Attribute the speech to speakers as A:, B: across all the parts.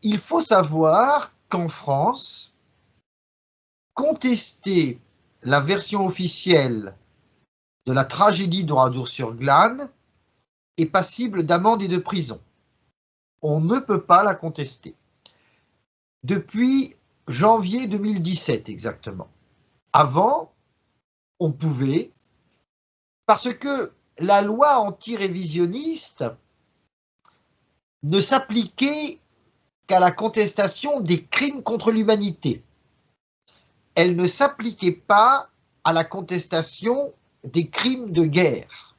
A: il faut savoir qu'en France, contester la version officielle de la tragédie d'Oradour-sur-Glane est passible d'amende et de prison. On ne peut pas la contester. Depuis janvier 2017 exactement. Avant, on pouvait, parce que la loi anti-révisionniste ne s'appliquait qu'à la contestation des crimes contre l'humanité. Elle ne s'appliquait pas à la contestation des crimes de guerre.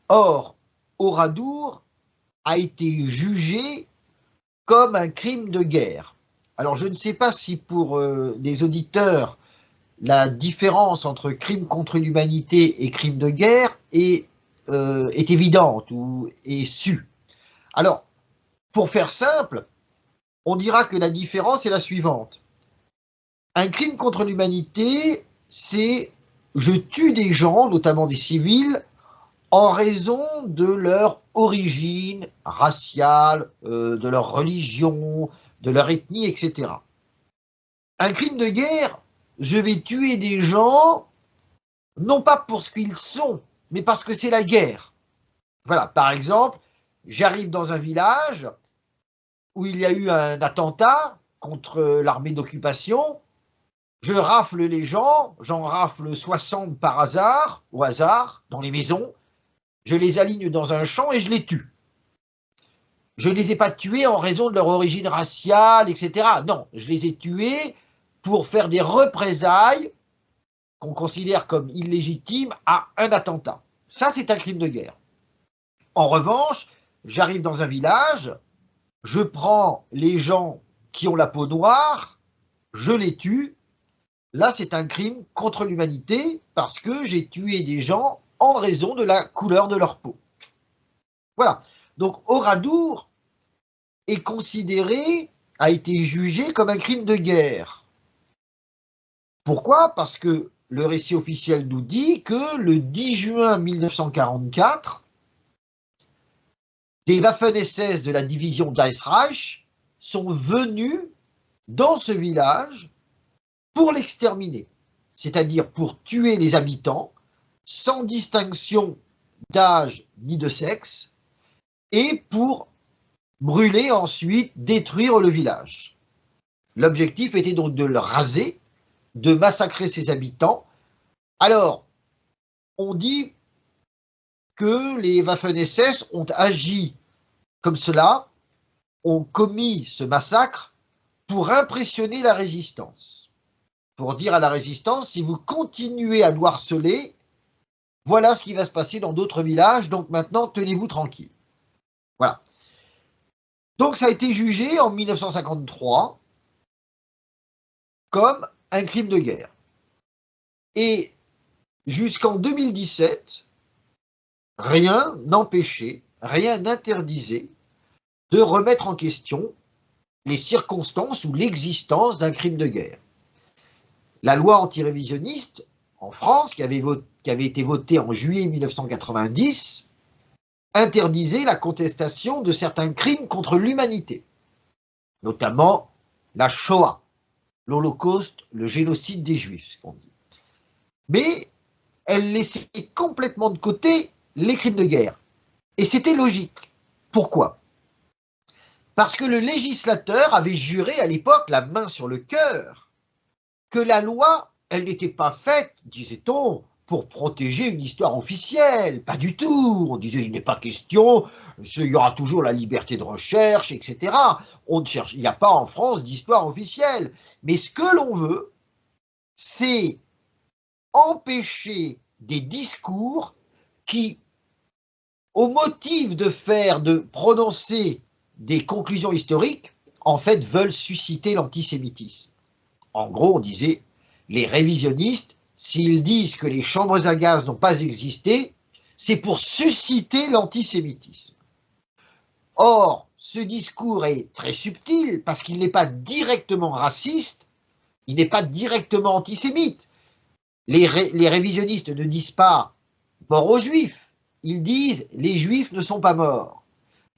A: Or, Oradour a été jugé comme un crime de guerre. Alors, je ne sais pas si pour les auditeurs, la différence entre crime contre l'humanité et crime de guerre est évidente ou est sue. Alors, pour faire simple, on dira que la différence est la suivante. Un crime contre l'humanité, c'est je tue des gens, notamment des civils, en raison de leur origine raciale, de leur religion, de leur ethnie, etc. Un crime de guerre, je vais tuer des gens, non pas pour ce qu'ils sont, mais parce que c'est la guerre. Voilà, par exemple, j'arrive dans un village où il y a eu un attentat contre l'armée d'occupation, je rafle les gens, j'en rafle 60 par hasard, au hasard, dans les maisons, je les aligne dans un champ et je les tue. Je ne les ai pas tués en raison de leur origine raciale, etc. Non, je les ai tués pour faire des représailles qu'on considère comme illégitimes à un attentat. Ça, c'est un crime de guerre. En revanche, j'arrive dans un village, je prends les gens qui ont la peau noire, je les tue. Là, c'est un crime contre l'humanité parce que j'ai tué des gens en raison de la couleur de leur peau. Voilà. Donc, Oradour est considéré, a été jugé comme un crime de guerre. Pourquoi? Parce que le récit officiel nous dit que le 10 juin 1944, des Waffen-SS de la division d'Eisreich sont venus dans ce village pour l'exterminer, c'est-à-dire pour tuer les habitants sans distinction d'âge ni de sexe et pour brûler ensuite, détruire le village. L'objectif était donc de le raser, de massacrer ses habitants. Alors, on dit que les Waffen-SS ont agi comme cela, ont commis ce massacre pour impressionner la résistance. Pour dire à la résistance, si vous continuez à nous harceler, voilà ce qui va se passer dans d'autres villages, donc maintenant, tenez-vous tranquille. Voilà. Donc, ça a été jugé en 1953 comme un crime de guerre. Et jusqu'en 2017, rien n'empêchait, rien n'interdisait de remettre en question les circonstances ou l'existence d'un crime de guerre. La loi antirévisionniste en France, qui avait été votée en juillet 1990, interdisait la contestation de certains crimes contre l'humanité, notamment la Shoah, l'Holocauste, le génocide des Juifs, ce qu'on dit. Mais elle laissait complètement de côté les crimes de guerre. Et c'était logique. Pourquoi? Parce que le législateur avait juré à l'époque, la main sur le cœur, que la loi, elle n'était pas faite, disait-on, pour protéger une histoire officielle. Pas du tout. On disait, il n'est pas question, il y aura toujours la liberté de recherche, etc. Il n'y a pas en France d'histoire officielle. Mais ce que l'on veut, c'est empêcher des discours qui, au motif de prononcer des conclusions historiques, en fait, veulent susciter l'antisémitisme. En gros, on disait, les révisionnistes, s'ils disent que les chambres à gaz n'ont pas existé, c'est pour susciter l'antisémitisme. Or, ce discours est très subtil parce qu'il n'est pas directement raciste, il n'est pas directement antisémite. Les révisionnistes ne disent pas « mort aux Juifs », ils disent « les Juifs ne sont pas morts ».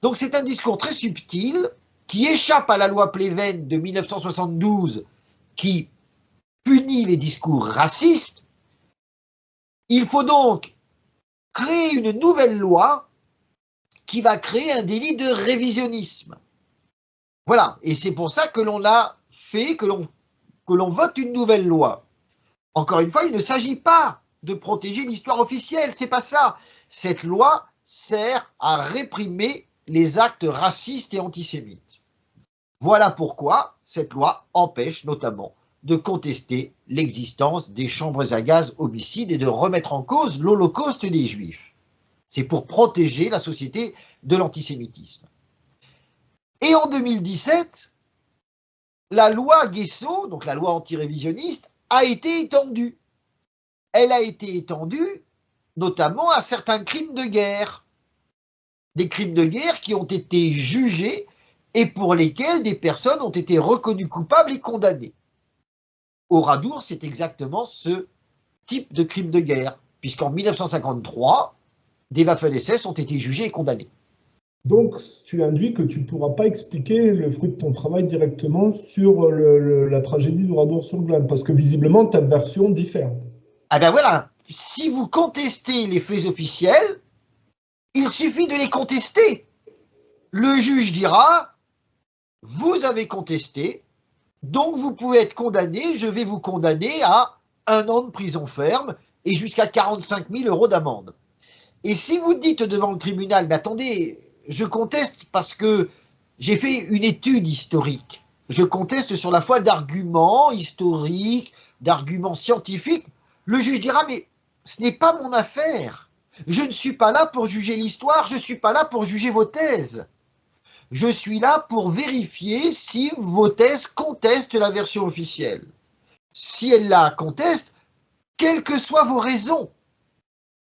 A: Donc c'est un discours très subtil qui échappe à la loi Pleven de 1972 qui punit les discours racistes, il faut donc créer une nouvelle loi qui va créer un délit de révisionnisme. Voilà, et c'est pour ça que l'on a fait, que l'on vote une nouvelle loi. Encore une fois, il ne s'agit pas de protéger l'histoire officielle, c'est pas ça. Cette loi sert à réprimer les actes racistes et antisémites. Voilà pourquoi cette loi empêche notamment de contester l'existence des chambres à gaz homicides et de remettre en cause l'Holocauste des Juifs. C'est pour protéger la société de l'antisémitisme. Et en 2017, la loi Guesso, donc la loi antirévisionniste, a été étendue. Elle a été étendue notamment à certains crimes de guerre. Des crimes de guerre qui ont été jugés et pour lesquels des personnes ont été reconnues coupables et condamnées. Oradour, c'est exactement ce type de crime de guerre, puisqu'en 1953, des Waffen-SS ont été jugés et condamnés.
B: Donc, tu induis que tu ne pourras pas expliquer le fruit de ton travail directement sur la tragédie d'Oradour-sur-Glane, parce que visiblement, ta version diffère.
A: Ah ben voilà, si vous contestez les faits officiels, il suffit de les contester. Le juge dira, vous avez contesté, donc vous pouvez être condamné, je vais vous condamner à 1 an de prison ferme et jusqu'à 45 000 € d'amende. Et si vous dites devant le tribunal, mais attendez, je conteste parce que j'ai fait une étude historique, je conteste sur la foi d'arguments historiques, d'arguments scientifiques, le juge dira, mais ce n'est pas mon affaire. Je ne suis pas là pour juger l'histoire, je ne suis pas là pour juger vos thèses. Je suis là pour vérifier si vos thèses contestent la version officielle. Si elles la contestent, quelles que soient vos raisons,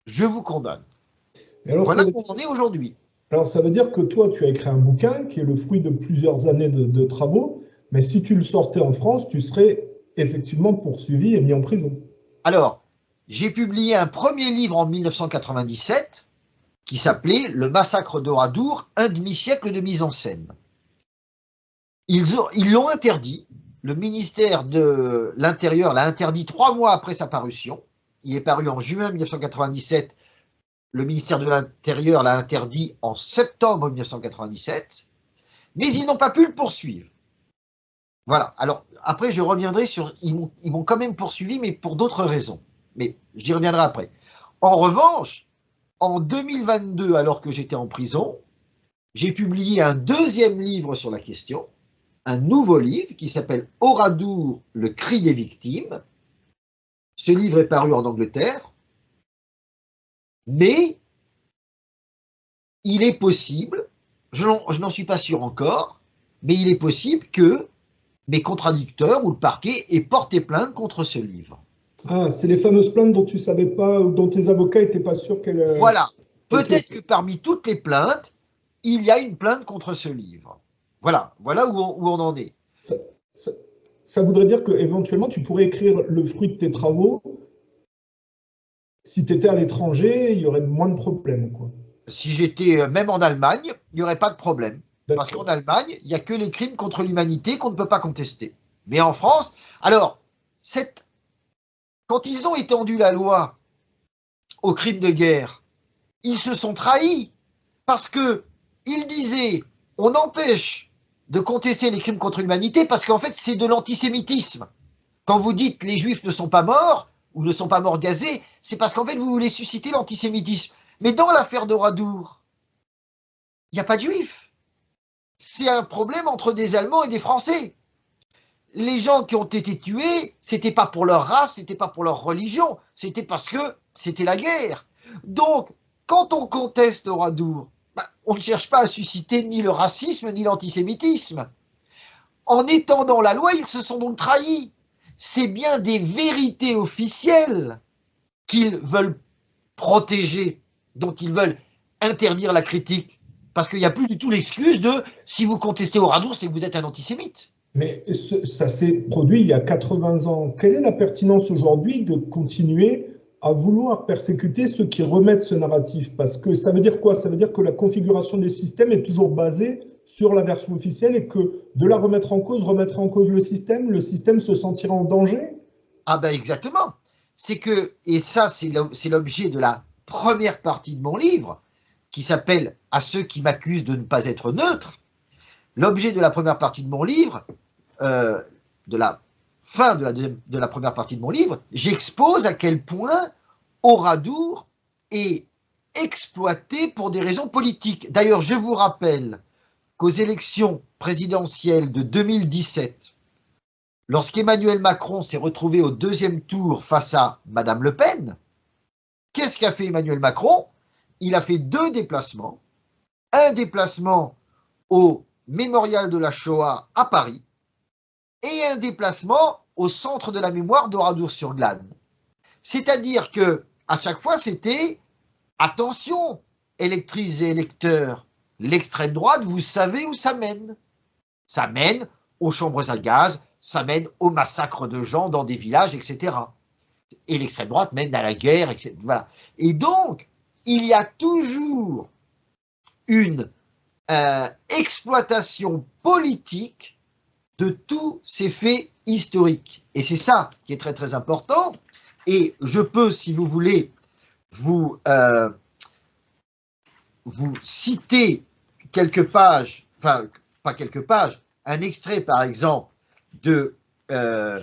A: je vous condamne. Voilà où on en est aujourd'hui.
B: Alors ça veut dire que toi, tu as écrit un bouquin qui est le fruit de plusieurs années de travaux, mais si tu le sortais en France, tu serais effectivement poursuivi et mis en prison.
A: Alors, j'ai publié un premier livre en 1997 qui s'appelait « Le massacre d'Oradour, un demi-siècle de mise en scène ». Ils l'ont interdit, le ministère de l'Intérieur l'a interdit 3 mois après sa parution. Il est paru en juin 1997, le ministère de l'Intérieur l'a interdit en septembre 1997, mais ils n'ont pas pu le poursuivre. Voilà, alors après je reviendrai sur, ils m'ont quand même poursuivi, mais pour d'autres raisons, mais j'y reviendrai après. En revanche, en 2022, alors que j'étais en prison, j'ai publié un 2e livre sur la question, un nouveau livre qui s'appelle « Oradour, le cri des victimes ». Ce livre est paru en Angleterre, mais il est possible, je n'en suis pas sûr encore, mais il est possible que mes contradicteurs ou le parquet aient porté plainte contre ce livre.
B: Ah, c'est les fameuses plaintes dont tu ne savais pas, ou dont tes avocats n'étaient pas sûrs qu'elles...
A: Voilà. Peut-être que parmi toutes les plaintes, il y a une plainte contre ce livre. Voilà, voilà où on en est.
B: Ça voudrait dire qu'éventuellement, tu pourrais écrire le fruit de tes travaux. Si tu étais à l'étranger, il y aurait moins de problèmes, quoi.
A: Si j'étais même en Allemagne, il n'y aurait pas de problème. Parce qu'en Allemagne, il n'y a que les crimes contre l'humanité qu'on ne peut pas contester. Mais en France, alors, quand ils ont étendu la loi aux crimes de guerre, ils se sont trahis. Parce qu'ils disaient, on empêche de contester les crimes contre l'humanité parce qu'en fait, c'est de l'antisémitisme. Quand vous dites les Juifs ne sont pas morts, ou ne sont pas morts gazés, c'est parce qu'en fait, vous voulez susciter l'antisémitisme. Mais dans l'affaire d'Oradour, il n'y a pas de Juifs. C'est un problème entre des Allemands et des Français. Les gens qui ont été tués, c'était pas pour leur race, c'était pas pour leur religion, c'était parce que c'était la guerre. Donc, quand on conteste Oradour, on ne cherche pas à susciter ni le racisme ni l'antisémitisme. En étendant la loi, ils se sont donc trahis. C'est bien des vérités officielles qu'ils veulent protéger, dont ils veulent interdire la critique. Parce qu'il n'y a plus du tout l'excuse de « si vous contestez Oradour, c'est que vous êtes un antisémite ».
B: Mais ça s'est produit il y a 80 ans. Quelle est la pertinence aujourd'hui de continuer à vouloir persécuter ceux qui remettent ce narratif? Parce que ça veut dire quoi? Ça veut dire que la configuration des systèmes est toujours basée sur la version officielle et que de la remettre en cause le système se sentira en danger?
A: Ah ben exactement. C'est que, et ça c'est l'objet de la première partie de mon livre, qui s'appelle « À ceux qui m'accusent de ne pas être neutre ». L'objet de la première partie de mon livre, de la fin de la première partie de mon livre, j'expose à quel point Oradour est exploité pour des raisons politiques. D'ailleurs, je vous rappelle qu'aux élections présidentielles de 2017, lorsqu'Emmanuel Macron s'est retrouvé au deuxième tour face à Madame Le Pen, qu'est-ce qu'a fait Emmanuel Macron? Il a fait 2 déplacements. Un déplacement au Mémorial de la Shoah à Paris et un déplacement au Centre de la mémoire d'Oradour-sur-Glane. C'est-à-dire que à chaque fois, c'était « Attention, électrices et électeurs, l'extrême droite, vous savez où ça mène. Ça mène aux chambres à gaz, ça mène au massacre de gens dans des villages, etc. Et l'extrême droite mène à la guerre, etc. » Voilà. Et donc, il y a toujours une exploitation politique de tous ces faits historiques. Et c'est ça qui est très très important. Et je peux, si vous voulez, vous citer quelques pages, enfin, pas quelques pages, un extrait, par exemple, de ce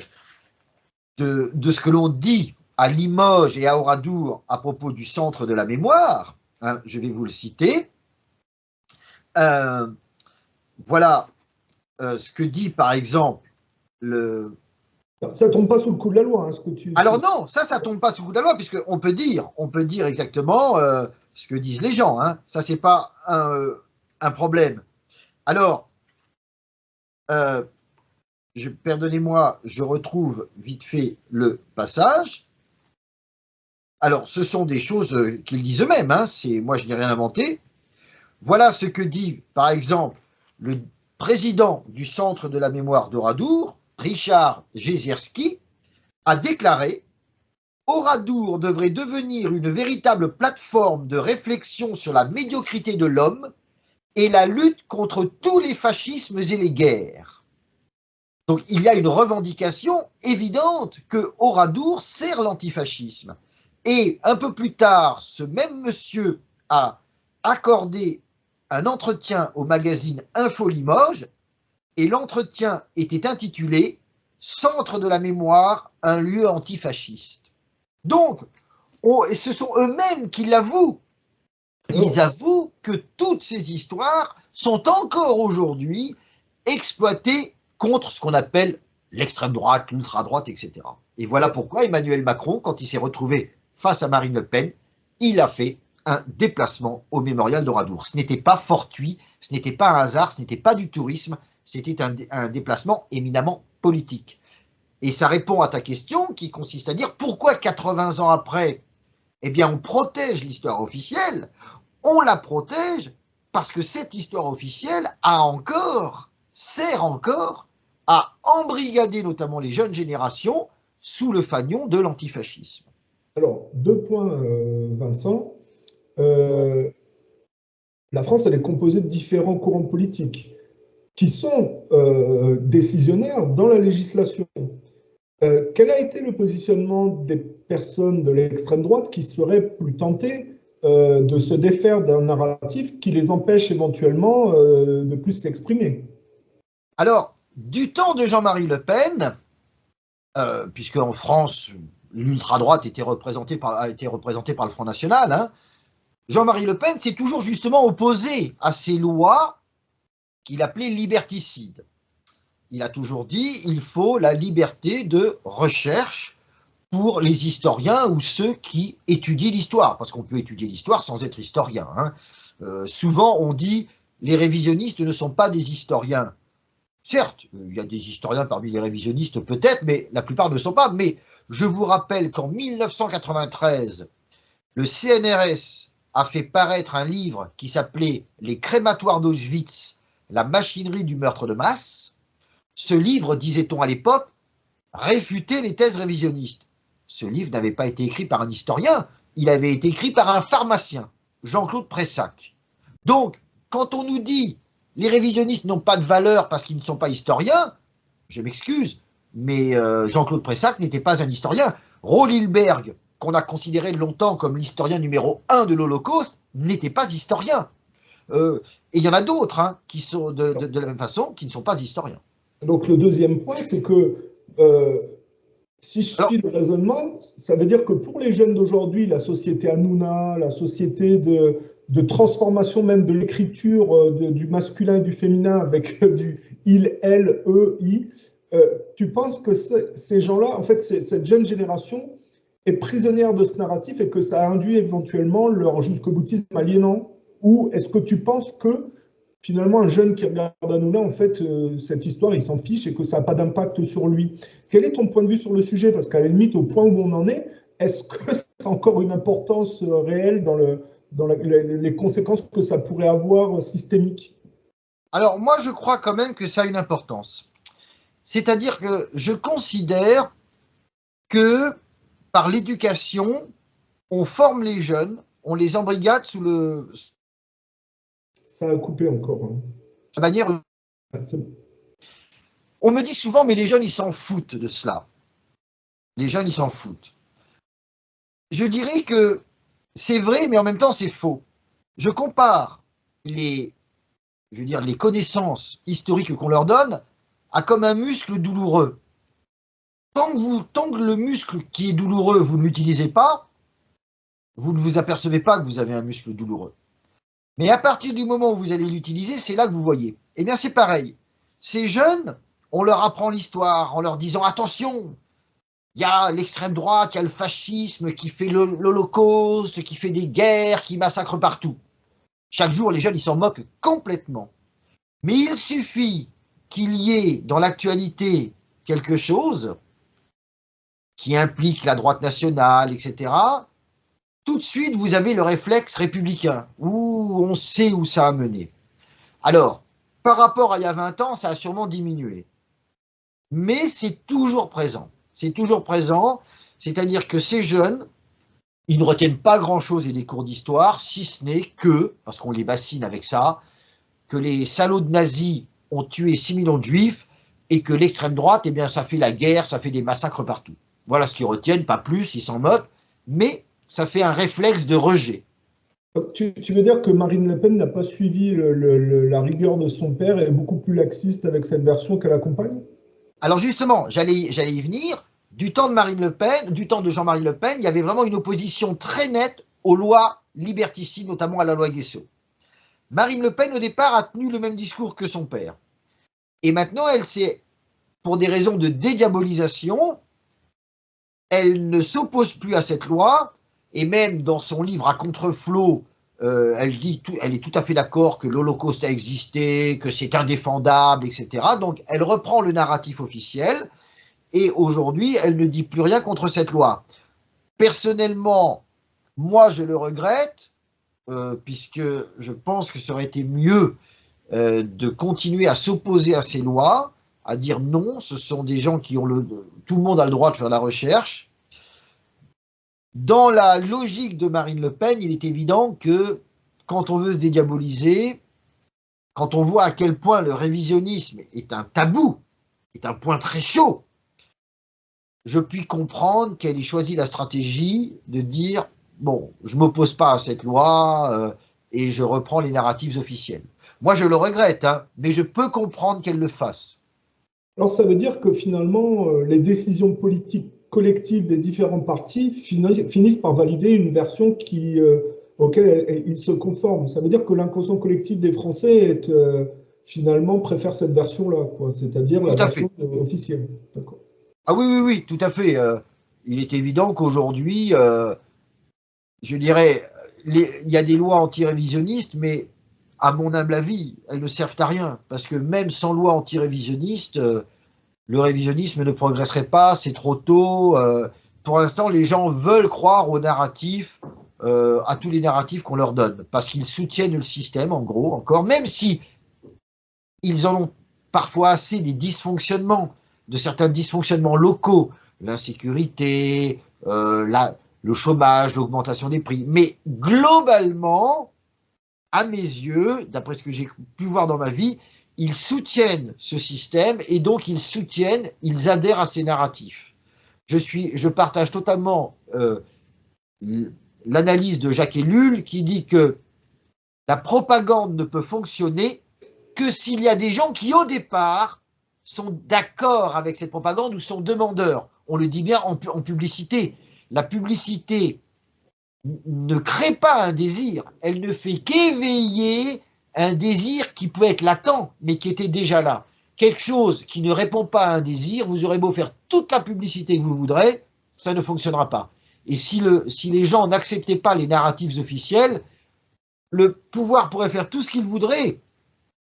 A: que l'on dit à Limoges et à Oradour à propos du Centre de la mémoire. Hein, je vais vous le citer. Voilà ce que dit, par exemple, le...
B: Ça ne tombe pas sous le coup de la loi, hein, ce que tu...
A: Alors non, ça ne tombe pas sous le coup de la loi, puisqu'on peut dire exactement ce que disent les gens. Hein. Ça, ce n'est pas un problème. Alors, pardonnez-moi, je retrouve vite fait le passage. Alors, ce sont des choses qu'ils disent eux-mêmes. Hein. Moi, je n'ai rien inventé. Voilà ce que dit, par exemple, le président du Centre de la mémoire d'Oradour, Richard Jezierski, a déclaré « Oradour devrait devenir une véritable plateforme de réflexion sur la médiocrité de l'homme et la lutte contre tous les fascismes et les guerres. » Donc il y a une revendication évidente que Oradour sert l'antifascisme. Et un peu plus tard, ce même monsieur a accordé un entretien au magazine Info Limoges et l'entretien était intitulé « Centre de la mémoire, un lieu antifasciste ». Donc, et ce sont eux-mêmes qui l'avouent. Ils avouent que toutes ces histoires sont encore aujourd'hui exploitées contre ce qu'on appelle l'extrême droite, l'ultra-droite, etc. Et voilà pourquoi Emmanuel Macron, quand il s'est retrouvé face à Marine Le Pen, il a fait un déplacement au mémorial d'Oradour. Ce n'était pas fortuit, ce n'était pas un hasard, ce n'était pas du tourisme, c'était un déplacement éminemment politique. Et ça répond à ta question qui consiste à dire pourquoi 80 ans après, eh bien on protège l'histoire officielle. On la protège parce que cette histoire officielle sert encore à embrigader notamment les jeunes générations sous le fanion de l'antifascisme.
B: Alors, 2 points, Vincent. La France, elle est composée de différents courants politiques qui sont décisionnaires dans la législation. Quel a été le positionnement des personnes de l'extrême droite qui seraient plus tentées de se défaire d'un narratif qui les empêche éventuellement de plus s'exprimer?
A: Alors, du temps de Jean-Marie Le Pen, puisque en France, l'ultra-droite était représentée par le Front National, hein, Jean-Marie Le Pen s'est toujours justement opposé à ces lois qu'il appelait liberticides. Il a toujours dit qu'il faut la liberté de recherche pour les historiens ou ceux qui étudient l'histoire, parce qu'on peut étudier l'histoire sans être historien. Hein. Souvent, on dit les révisionnistes ne sont pas des historiens. Certes, il y a des historiens parmi les révisionnistes peut-être, mais la plupart ne sont pas. Mais je vous rappelle qu'en 1993, le CNRS a fait paraître un livre qui s'appelait « Les crématoires d'Auschwitz, la machinerie du meurtre de masse ». Ce livre, disait-on à l'époque, réfutait les thèses révisionnistes. Ce livre n'avait pas été écrit par un historien, il avait été écrit par un pharmacien, Jean-Claude Pressac. Donc, quand on nous dit Les révisionnistes n'ont pas de valeur parce qu'ils ne sont pas historiens. Je m'excuse, mais Jean-Claude Pressac n'était pas un historien. Raoul Hilberg, qu'on a considéré longtemps comme l'historien numéro 1 de l'Holocauste, n'était pas historien. Et il y en a d'autres hein, qui sont de la même façon, qui ne sont pas historiens.
B: Donc le deuxième point, c'est que si je suis le raisonnement, ça veut dire que pour les jeunes d'aujourd'hui, la société Hanouna, la société de transformation même de l'écriture du masculin et du féminin avec du il, elle, eux, i, tu penses que ces gens-là, en fait, cette jeune génération est prisonnière de ce narratif et que ça induit éventuellement leur jusqu'au boutisme aliénant? Ou est-ce que tu penses que finalement un jeune qui regarde Hanouna, en fait, cette histoire, il s'en fiche et que ça n'a pas d'impact sur lui? Quel est ton point de vue sur le sujet? Parce qu'à la limite, au point où on en est, est-ce que ça a encore une importance réelle dans les conséquences que ça pourrait avoir systémiques?
A: Alors moi, je crois quand même que ça a une importance. C'est-à-dire que je considère que par l'éducation, on forme les jeunes, on les embrigade sous le...
B: Ça a coupé encore. Hein.
A: De manière... On me dit souvent, mais les jeunes, ils s'en foutent de cela. Les jeunes, ils s'en foutent. Je dirais que c'est vrai, mais en même temps, c'est faux. Je compare les connaissances historiques qu'on leur donne à comme un muscle douloureux. Tant que le muscle qui est douloureux, vous ne l'utilisez pas, vous ne vous apercevez pas que vous avez un muscle douloureux. Mais à partir du moment où vous allez l'utiliser, c'est là que vous voyez. Eh bien, c'est pareil. Ces jeunes, on leur apprend l'histoire en leur disant « Attention, il y a l'extrême droite, il y a le fascisme qui fait l'Holocauste, qui fait des guerres, qui massacre partout. » Chaque jour, les jeunes, ils s'en moquent complètement. Mais il suffit qu'il y ait dans l'actualité quelque chose qui implique la droite nationale, etc., tout de suite, vous avez le réflexe républicain, où on sait où ça a mené. Alors, par rapport à il y a 20 ans, ça a sûrement diminué. Mais c'est toujours présent. C'est toujours présent, c'est-à-dire que ces jeunes, ils ne retiennent pas grand-chose des cours d'histoire, si ce n'est que, parce qu'on les bassine avec ça, que les salauds de nazis ont tué 6 millions de juifs et que l'extrême droite, eh bien, ça fait la guerre, ça fait des massacres partout. Voilà ce qu'ils retiennent, pas plus, ils s'en moquent, mais ça fait un réflexe de rejet.
B: Tu veux dire que Marine Le Pen n'a pas suivi la rigueur de son père et est beaucoup plus laxiste avec cette version qu'elle accompagne?
A: Alors justement, j'allais y venir. Du temps de Marine Le Pen, du temps de Jean-Marie Le Pen, il y avait vraiment une opposition très nette aux lois liberticides, notamment à la loi Guessot. Marine Le Pen, au départ, a tenu le même discours que son père. Et maintenant, elle s'est, pour des raisons de dédiabolisation, elle ne s'oppose plus à cette loi, et même dans son livre à contre-flot, elle est tout à fait d'accord que l'Holocauste a existé, que c'est indéfendable, etc. Donc elle reprend le narratif officiel, et aujourd'hui, elle ne dit plus rien contre cette loi. Personnellement, moi je le regrette, puisque je pense que ça aurait été mieux de continuer à s'opposer à ces lois, à dire non, ce sont des gens qui ont tout le monde a le droit de faire la recherche. Dans la logique de Marine Le Pen, il est évident que quand on veut se dédiaboliser, quand on voit à quel point le révisionnisme est un tabou, est un point très chaud, je puis comprendre qu'elle ait choisi la stratégie de dire « bon, je ne m'oppose pas à cette loi et je reprends les narratifs officiels ». Moi, je le regrette, hein, mais je peux comprendre qu'elle le fasse.
B: Alors, ça veut dire que finalement, les décisions politiques collectives des différents partis finissent par valider une version auquel ils se conforment. Ça veut dire que l'inconscient collectif des Français finalement préfère cette version-là, c'est-à-dire la version officielle.
A: Ah oui, tout à fait. Il est évident qu'aujourd'hui, je dirais, il y a des lois anti-révisionnistes, mais à mon humble avis, elles ne servent à rien. Parce que même sans loi anti-révisionniste, le révisionnisme ne progresserait pas, c'est trop tôt. Pour l'instant, les gens veulent croire aux narratifs, à tous les narratifs qu'on leur donne, parce qu'ils soutiennent le système, en gros, encore, même si ils en ont parfois assez des dysfonctionnements, de certains dysfonctionnements locaux, l'insécurité, le chômage, l'augmentation des prix. Mais globalement, à mes yeux, d'après ce que j'ai pu voir dans ma vie, ils soutiennent ce système et donc ils adhèrent à ces narratifs. Je partage totalement l'analyse de Jacques Ellul qui dit que la propagande ne peut fonctionner que s'il y a des gens qui, au départ, sont d'accord avec cette propagande ou sont demandeurs. On le dit bien en publicité. La publicité ne crée pas un désir, elle ne fait qu'éveiller un désir qui pouvait être latent, mais qui était déjà là. Quelque chose qui ne répond pas à un désir, vous aurez beau faire toute la publicité que vous voudrez, ça ne fonctionnera pas. Et si les gens n'acceptaient pas les narratifs officiels, le pouvoir pourrait faire tout ce qu'il voudrait,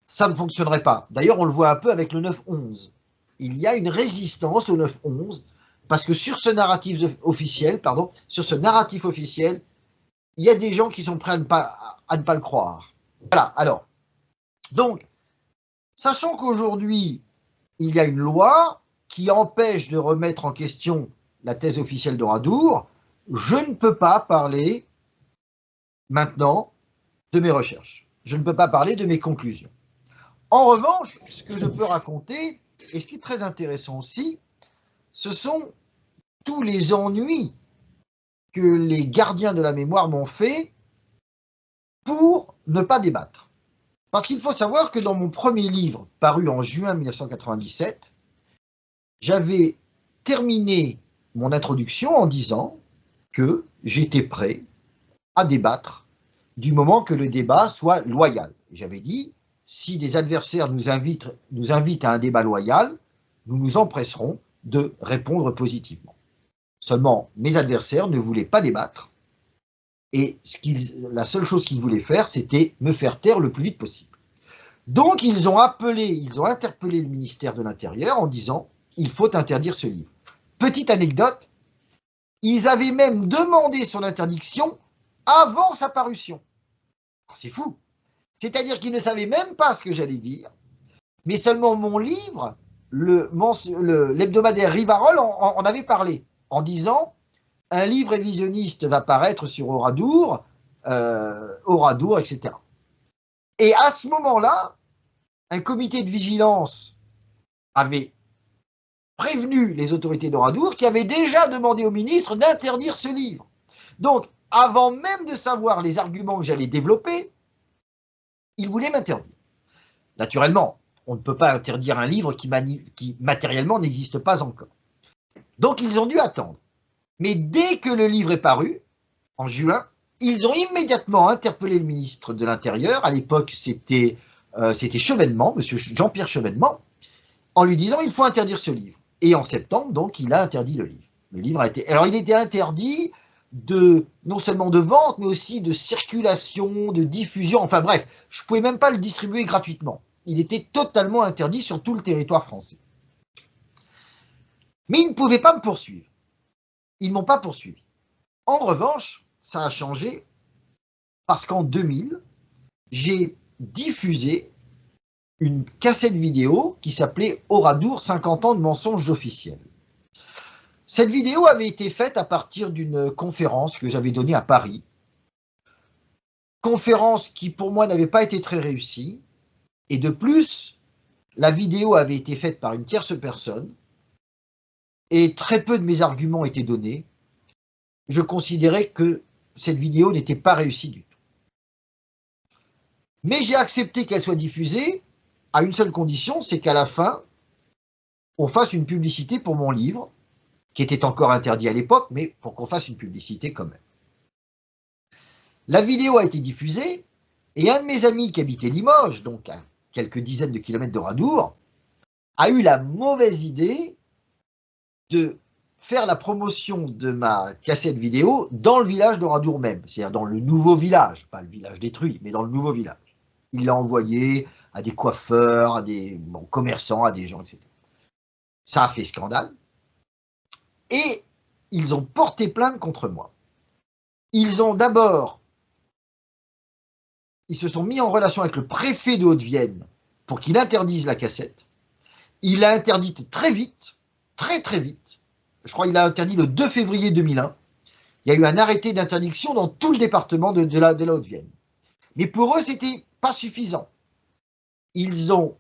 A: ça ne fonctionnerait pas. D'ailleurs, on le voit un peu avec le 9-11. Il y a une résistance au 9-11, parce que sur ce narratif officiel, il y a des gens qui sont prêts à ne pas le croire. Voilà, alors, donc, sachant qu'aujourd'hui, il y a une loi qui empêche de remettre en question la thèse officielle d'Oradour, je ne peux pas parler maintenant de mes recherches. Je ne peux pas parler de mes conclusions. En revanche, ce que je peux raconter, et ce qui est très intéressant aussi, ce sont tous les ennuis que les gardiens de la mémoire m'ont fait pour ne pas débattre. Parce qu'il faut savoir que dans mon premier livre, paru en juin 1997, j'avais terminé mon introduction en disant que j'étais prêt à débattre du moment que le débat soit loyal. J'avais dit, si des adversaires nous invitent à un débat loyal, nous nous empresserons de répondre positivement. Seulement, mes adversaires ne voulaient pas débattre, et la seule chose qu'ils voulaient faire, c'était me faire taire le plus vite possible. Donc, ils ont interpellé le ministère de l'Intérieur en disant, il faut interdire ce livre. Petite anecdote, ils avaient même demandé son interdiction avant sa parution. C'est fou. C'est-à-dire qu'ils ne savaient même pas ce que j'allais dire, mais seulement mon livre, l'hebdomadaire Rivarol en avait parlé, en disant « Un livre révisionniste va paraître sur Oradour, etc. » Et à ce moment-là, un comité de vigilance avait prévenu les autorités d'Oradour qui avaient déjà demandé au ministre d'interdire ce livre. Donc, avant même de savoir les arguments que j'allais développer, ils voulaient m'interdire. Naturellement, on ne peut pas interdire un livre qui matériellement n'existe pas encore. Donc, ils ont dû attendre. Mais dès que le livre est paru, en juin, ils ont immédiatement interpellé le ministre de l'Intérieur. À l'époque, c'était Chevènement, monsieur Jean-Pierre Chevènement, en lui disant il faut interdire ce livre. Et en septembre, donc, il a interdit le livre. Le livre a été. Alors, il était interdit non seulement de vente, mais aussi de circulation, de diffusion. Enfin bref, je ne pouvais même pas le distribuer gratuitement. Il était totalement interdit sur tout le territoire français. Mais ils ne pouvaient pas me poursuivre. Ils ne m'ont pas poursuivi. En revanche, ça a changé parce qu'en 2000, j'ai diffusé une cassette vidéo qui s'appelait Oradour, 50 ans de mensonges officiels. Cette vidéo avait été faite à partir d'une conférence que j'avais donnée à Paris. Conférence qui pour moi n'avait pas été très réussie. Et de plus, la vidéo avait été faite par une tierce personne. Et très peu de mes arguments étaient donnés. Je considérais que cette vidéo n'était pas réussie du tout. Mais j'ai accepté qu'elle soit diffusée à une seule condition, c'est qu'à la fin, on fasse une publicité pour mon livre, qui était encore interdit à l'époque, mais pour qu'on fasse une publicité quand même. La vidéo a été diffusée, et un de mes amis qui habitait Limoges, donc à quelques dizaines de kilomètres d'Oradour, a eu la mauvaise idée de faire la promotion de ma cassette vidéo dans le village d'Oradour même, c'est-à-dire dans le nouveau village, pas le village détruit, mais dans le nouveau village. Il l'a envoyé à des coiffeurs, à des commerçants, à des gens, etc. Ça a fait scandale. Et ils ont porté plainte contre moi. Ils se sont mis en relation avec le préfet de Haute-Vienne pour qu'il interdise la cassette. Il l'a interdite très vite, très très vite. Je crois qu'il l'a interdit le 2 février 2001. Il y a eu un arrêté d'interdiction dans tout le département de la Haute-Vienne. Mais pour eux, c'était pas suffisant. Ils en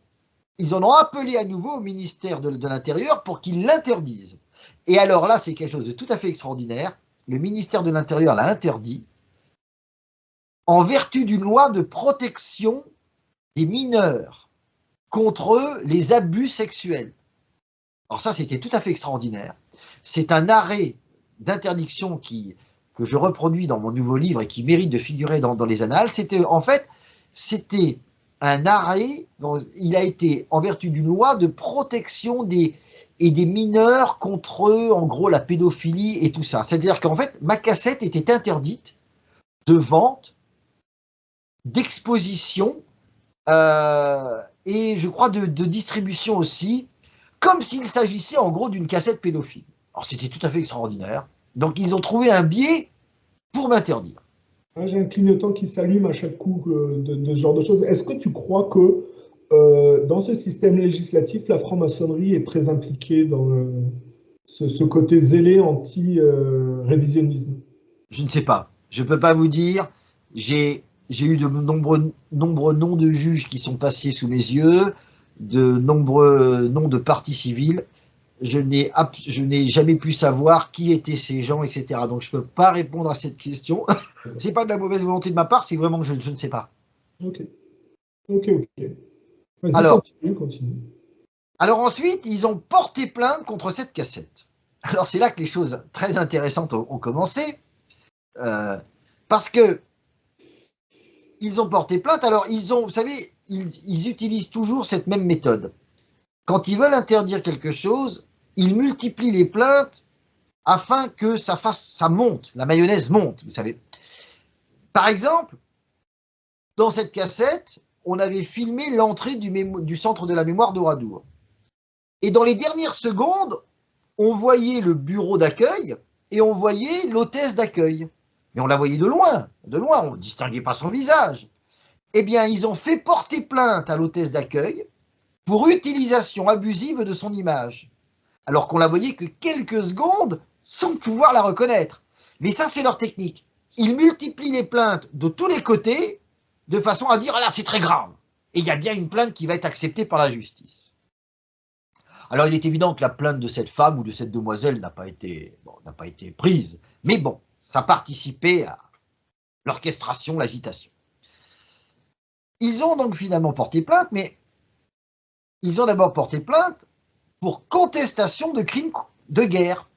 A: ont appelé à nouveau au ministère de l'Intérieur pour qu'ils l'interdisent. Et alors là, c'est quelque chose de tout à fait extraordinaire. Le ministère de l'Intérieur l'a interdit en vertu d'une loi de protection des mineurs contre les abus sexuels. Alors ça, c'était tout à fait extraordinaire. C'est un arrêt d'interdiction que je reproduis dans mon nouveau livre et qui mérite de figurer dans les annales. C'était un arrêt, il a été en vertu d'une loi de protection des mineurs contre, en gros, la pédophilie et tout ça. C'est-à-dire qu'en fait, ma cassette était interdite de vente, d'exposition et je crois de distribution aussi, comme s'il s'agissait en gros d'une cassette pédophile. Alors c'était tout à fait extraordinaire. Donc ils ont trouvé un biais pour m'interdire.
B: J'ai un clignotant qui s'allume à chaque coup de ce genre de choses. Est-ce que tu crois que dans ce système législatif, la franc-maçonnerie est très impliquée dans ce côté zélé anti-révisionnisme?
A: Je ne sais pas. Je ne peux pas vous dire. J'ai eu de nombreux noms de juges qui sont passés sous mes yeux, de nombreux noms de partis civils. Je n'ai jamais pu savoir qui étaient ces gens, etc. Donc je ne peux pas répondre à cette question. Ce n'est pas de la mauvaise volonté de ma part, c'est vraiment que je ne sais pas.
B: Ok. Vas-y,
A: Alors,
B: continue.
A: Alors ensuite, ils ont porté plainte contre cette cassette. Alors c'est là que les choses très intéressantes ont commencé, parce que ils ont porté plainte. Alors vous savez, ils utilisent toujours cette même méthode. Quand ils veulent interdire quelque chose, ils multiplient les plaintes afin que ça monte, la mayonnaise monte, vous savez. Par exemple, dans cette cassette, on avait filmé l'entrée du centre de la mémoire d'Oradour. Et dans les dernières secondes, on voyait le bureau d'accueil et on voyait l'hôtesse d'accueil. Mais on la voyait de loin, on ne distinguait pas son visage. Eh bien, ils ont fait porter plainte à l'hôtesse d'accueil pour utilisation abusive de son image, alors qu'on la voyait que quelques secondes sans pouvoir la reconnaître. Mais ça, c'est leur technique. Ils multiplient les plaintes de tous les côtés de façon à dire « Ah là, c'est très grave !» Et il y a bien une plainte qui va être acceptée par la justice. Alors, il est évident que la plainte de cette femme ou de cette demoiselle n'a pas été prise. Mais bon, ça participait à l'orchestration, l'agitation. Ils ont donc finalement porté plainte, mais ils ont d'abord porté plainte pour contestation de crimes de guerre.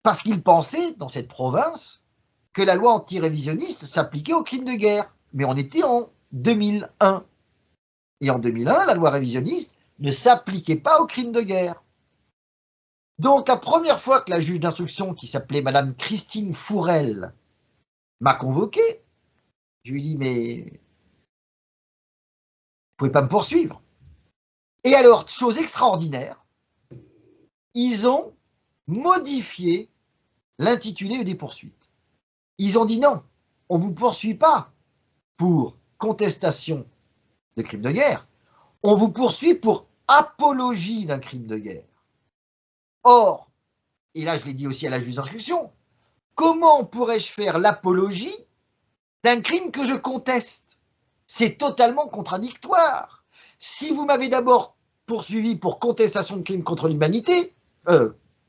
A: Parce qu'ils pensaient, dans cette province, que la loi anti-révisionniste s'appliquait aux crimes de guerre. Mais on était en 2001. Et en 2001, la loi révisionniste ne s'appliquait pas aux crimes de guerre. Donc, la première fois que la juge d'instruction, qui s'appelait Madame Christine Fourel, m'a convoqué, je lui ai dit, mais vous ne pouvez pas me poursuivre. Et alors, chose extraordinaire, ils ont modifié l'intitulé des poursuites. Ils ont dit non, on ne vous poursuit pas pour contestation de crimes de guerre, on vous poursuit pour apologie d'un crime de guerre. Or, et là je l'ai dit aussi à la juge d'instruction, comment pourrais-je faire l'apologie d'un crime que je conteste? C'est totalement contradictoire. Si vous m'avez d'abord poursuivi pour contestation de crimes contre l'humanité,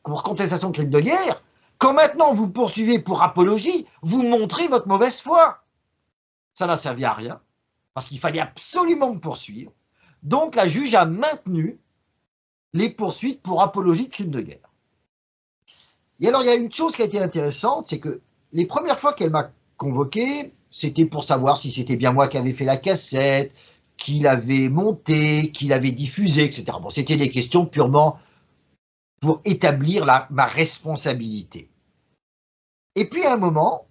A: pour contestation de crimes de guerre, quand maintenant vous poursuivez pour apologie, vous montrez votre mauvaise foi. Ça n'a servi à rien, parce qu'il fallait absolument me poursuivre. Donc la juge a maintenu les poursuites pour apologie de crimes de guerre. Et alors il y a une chose qui a été intéressante, c'est que les premières fois qu'elle m'a convoqué, c'était pour savoir si c'était bien moi qui avais fait la cassette, qui l'avait montée, qui l'avait diffusée, etc. Bon, c'était des questions purement pour établir ma responsabilité. Et puis à un moment,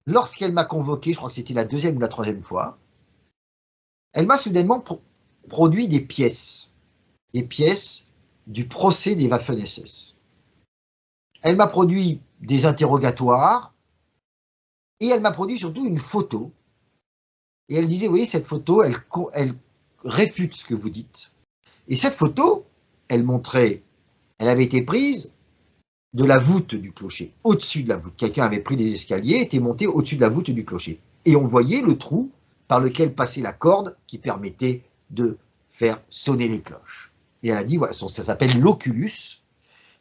A: lorsqu'elle m'a convoqué, je crois que c'était la deuxième ou la troisième fois, elle m'a soudainement produit des pièces du procès des Waffen-SS. Elle m'a produit des interrogatoires et elle m'a produit surtout une photo. Et elle disait, vous voyez, cette photo, elle réfute ce que vous dites. Et cette photo, elle avait été prise de la voûte du clocher, au-dessus de la voûte. Quelqu'un avait pris des escaliers, était monté au-dessus de la voûte du clocher. Et on voyait le trou par lequel passait la corde qui permettait de faire sonner les cloches. Et elle a dit, ouais, ça s'appelle l'oculus.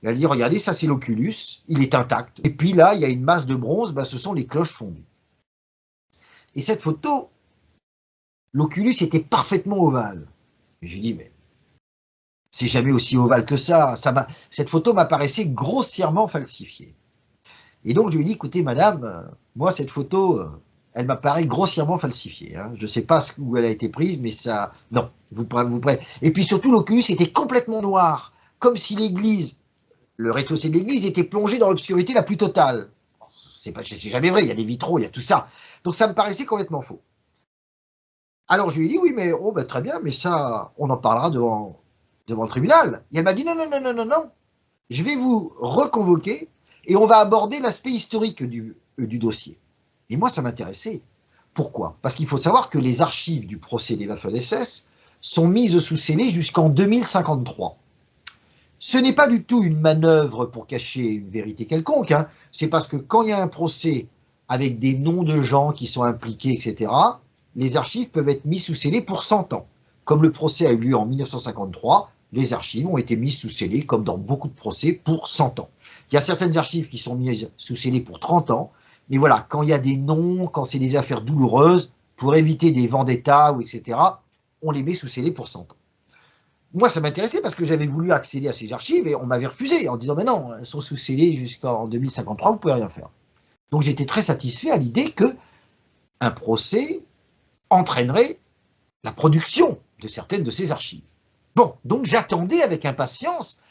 A: Elle a dit, regardez, ça c'est l'oculus, il est intact. Et puis là, il y a une masse de bronze, ben, ce sont les cloches fondues. Et cette photo, l'oculus était parfaitement ovale. Et j'ai dit, mais c'est jamais aussi ovale que ça. Cette photo m'apparaissait grossièrement falsifiée. Et donc je lui ai dit, écoutez madame, moi cette photo, elle m'apparaît grossièrement falsifiée. Hein. Je ne sais pas où elle a été prise, mais ça... Non, vous prenez. Et puis surtout, l'oculus était complètement noir, comme si l'église, le rez-de-chaussée de l'église, était plongé dans l'obscurité la plus totale. C'est jamais vrai, il y a des vitraux, il y a tout ça. Donc ça me paraissait complètement faux. Alors je lui ai dit, oui, mais oh, ben, très bien, mais ça, on en parlera devant le tribunal. Et elle m'a dit, non, non, non, non, non, non, je vais vous reconvoquer et on va aborder l'aspect historique du dossier. Et moi, ça m'intéressait. Pourquoi? Parce qu'il faut savoir que les archives du procès des Waffen-SS sont mises sous scellé jusqu'en 2053. Ce n'est pas du tout une manœuvre pour cacher une vérité quelconque. Hein. C'est parce que quand il y a un procès avec des noms de gens qui sont impliqués, etc., les archives peuvent être mises sous scellé pour 100 ans. Comme le procès a eu lieu en 1953, les archives ont été mises sous scellé, comme dans beaucoup de procès, pour 100 ans. Il y a certaines archives qui sont mises sous scellé pour 30 ans, mais voilà, quand il y a des noms, quand c'est des affaires douloureuses, pour éviter des vendettas, ou etc., on les met sous scellé pour 100 ans. Moi, ça m'intéressait parce que j'avais voulu accéder à ces archives et on m'avait refusé en disant « Mais non, elles sont sous scellé jusqu'en 2053, vous ne pouvez rien faire. » Donc j'étais très satisfait à l'idée qu'un procès entraînerait la production de certaines de ces archives. Bon, donc j'attendais avec impatience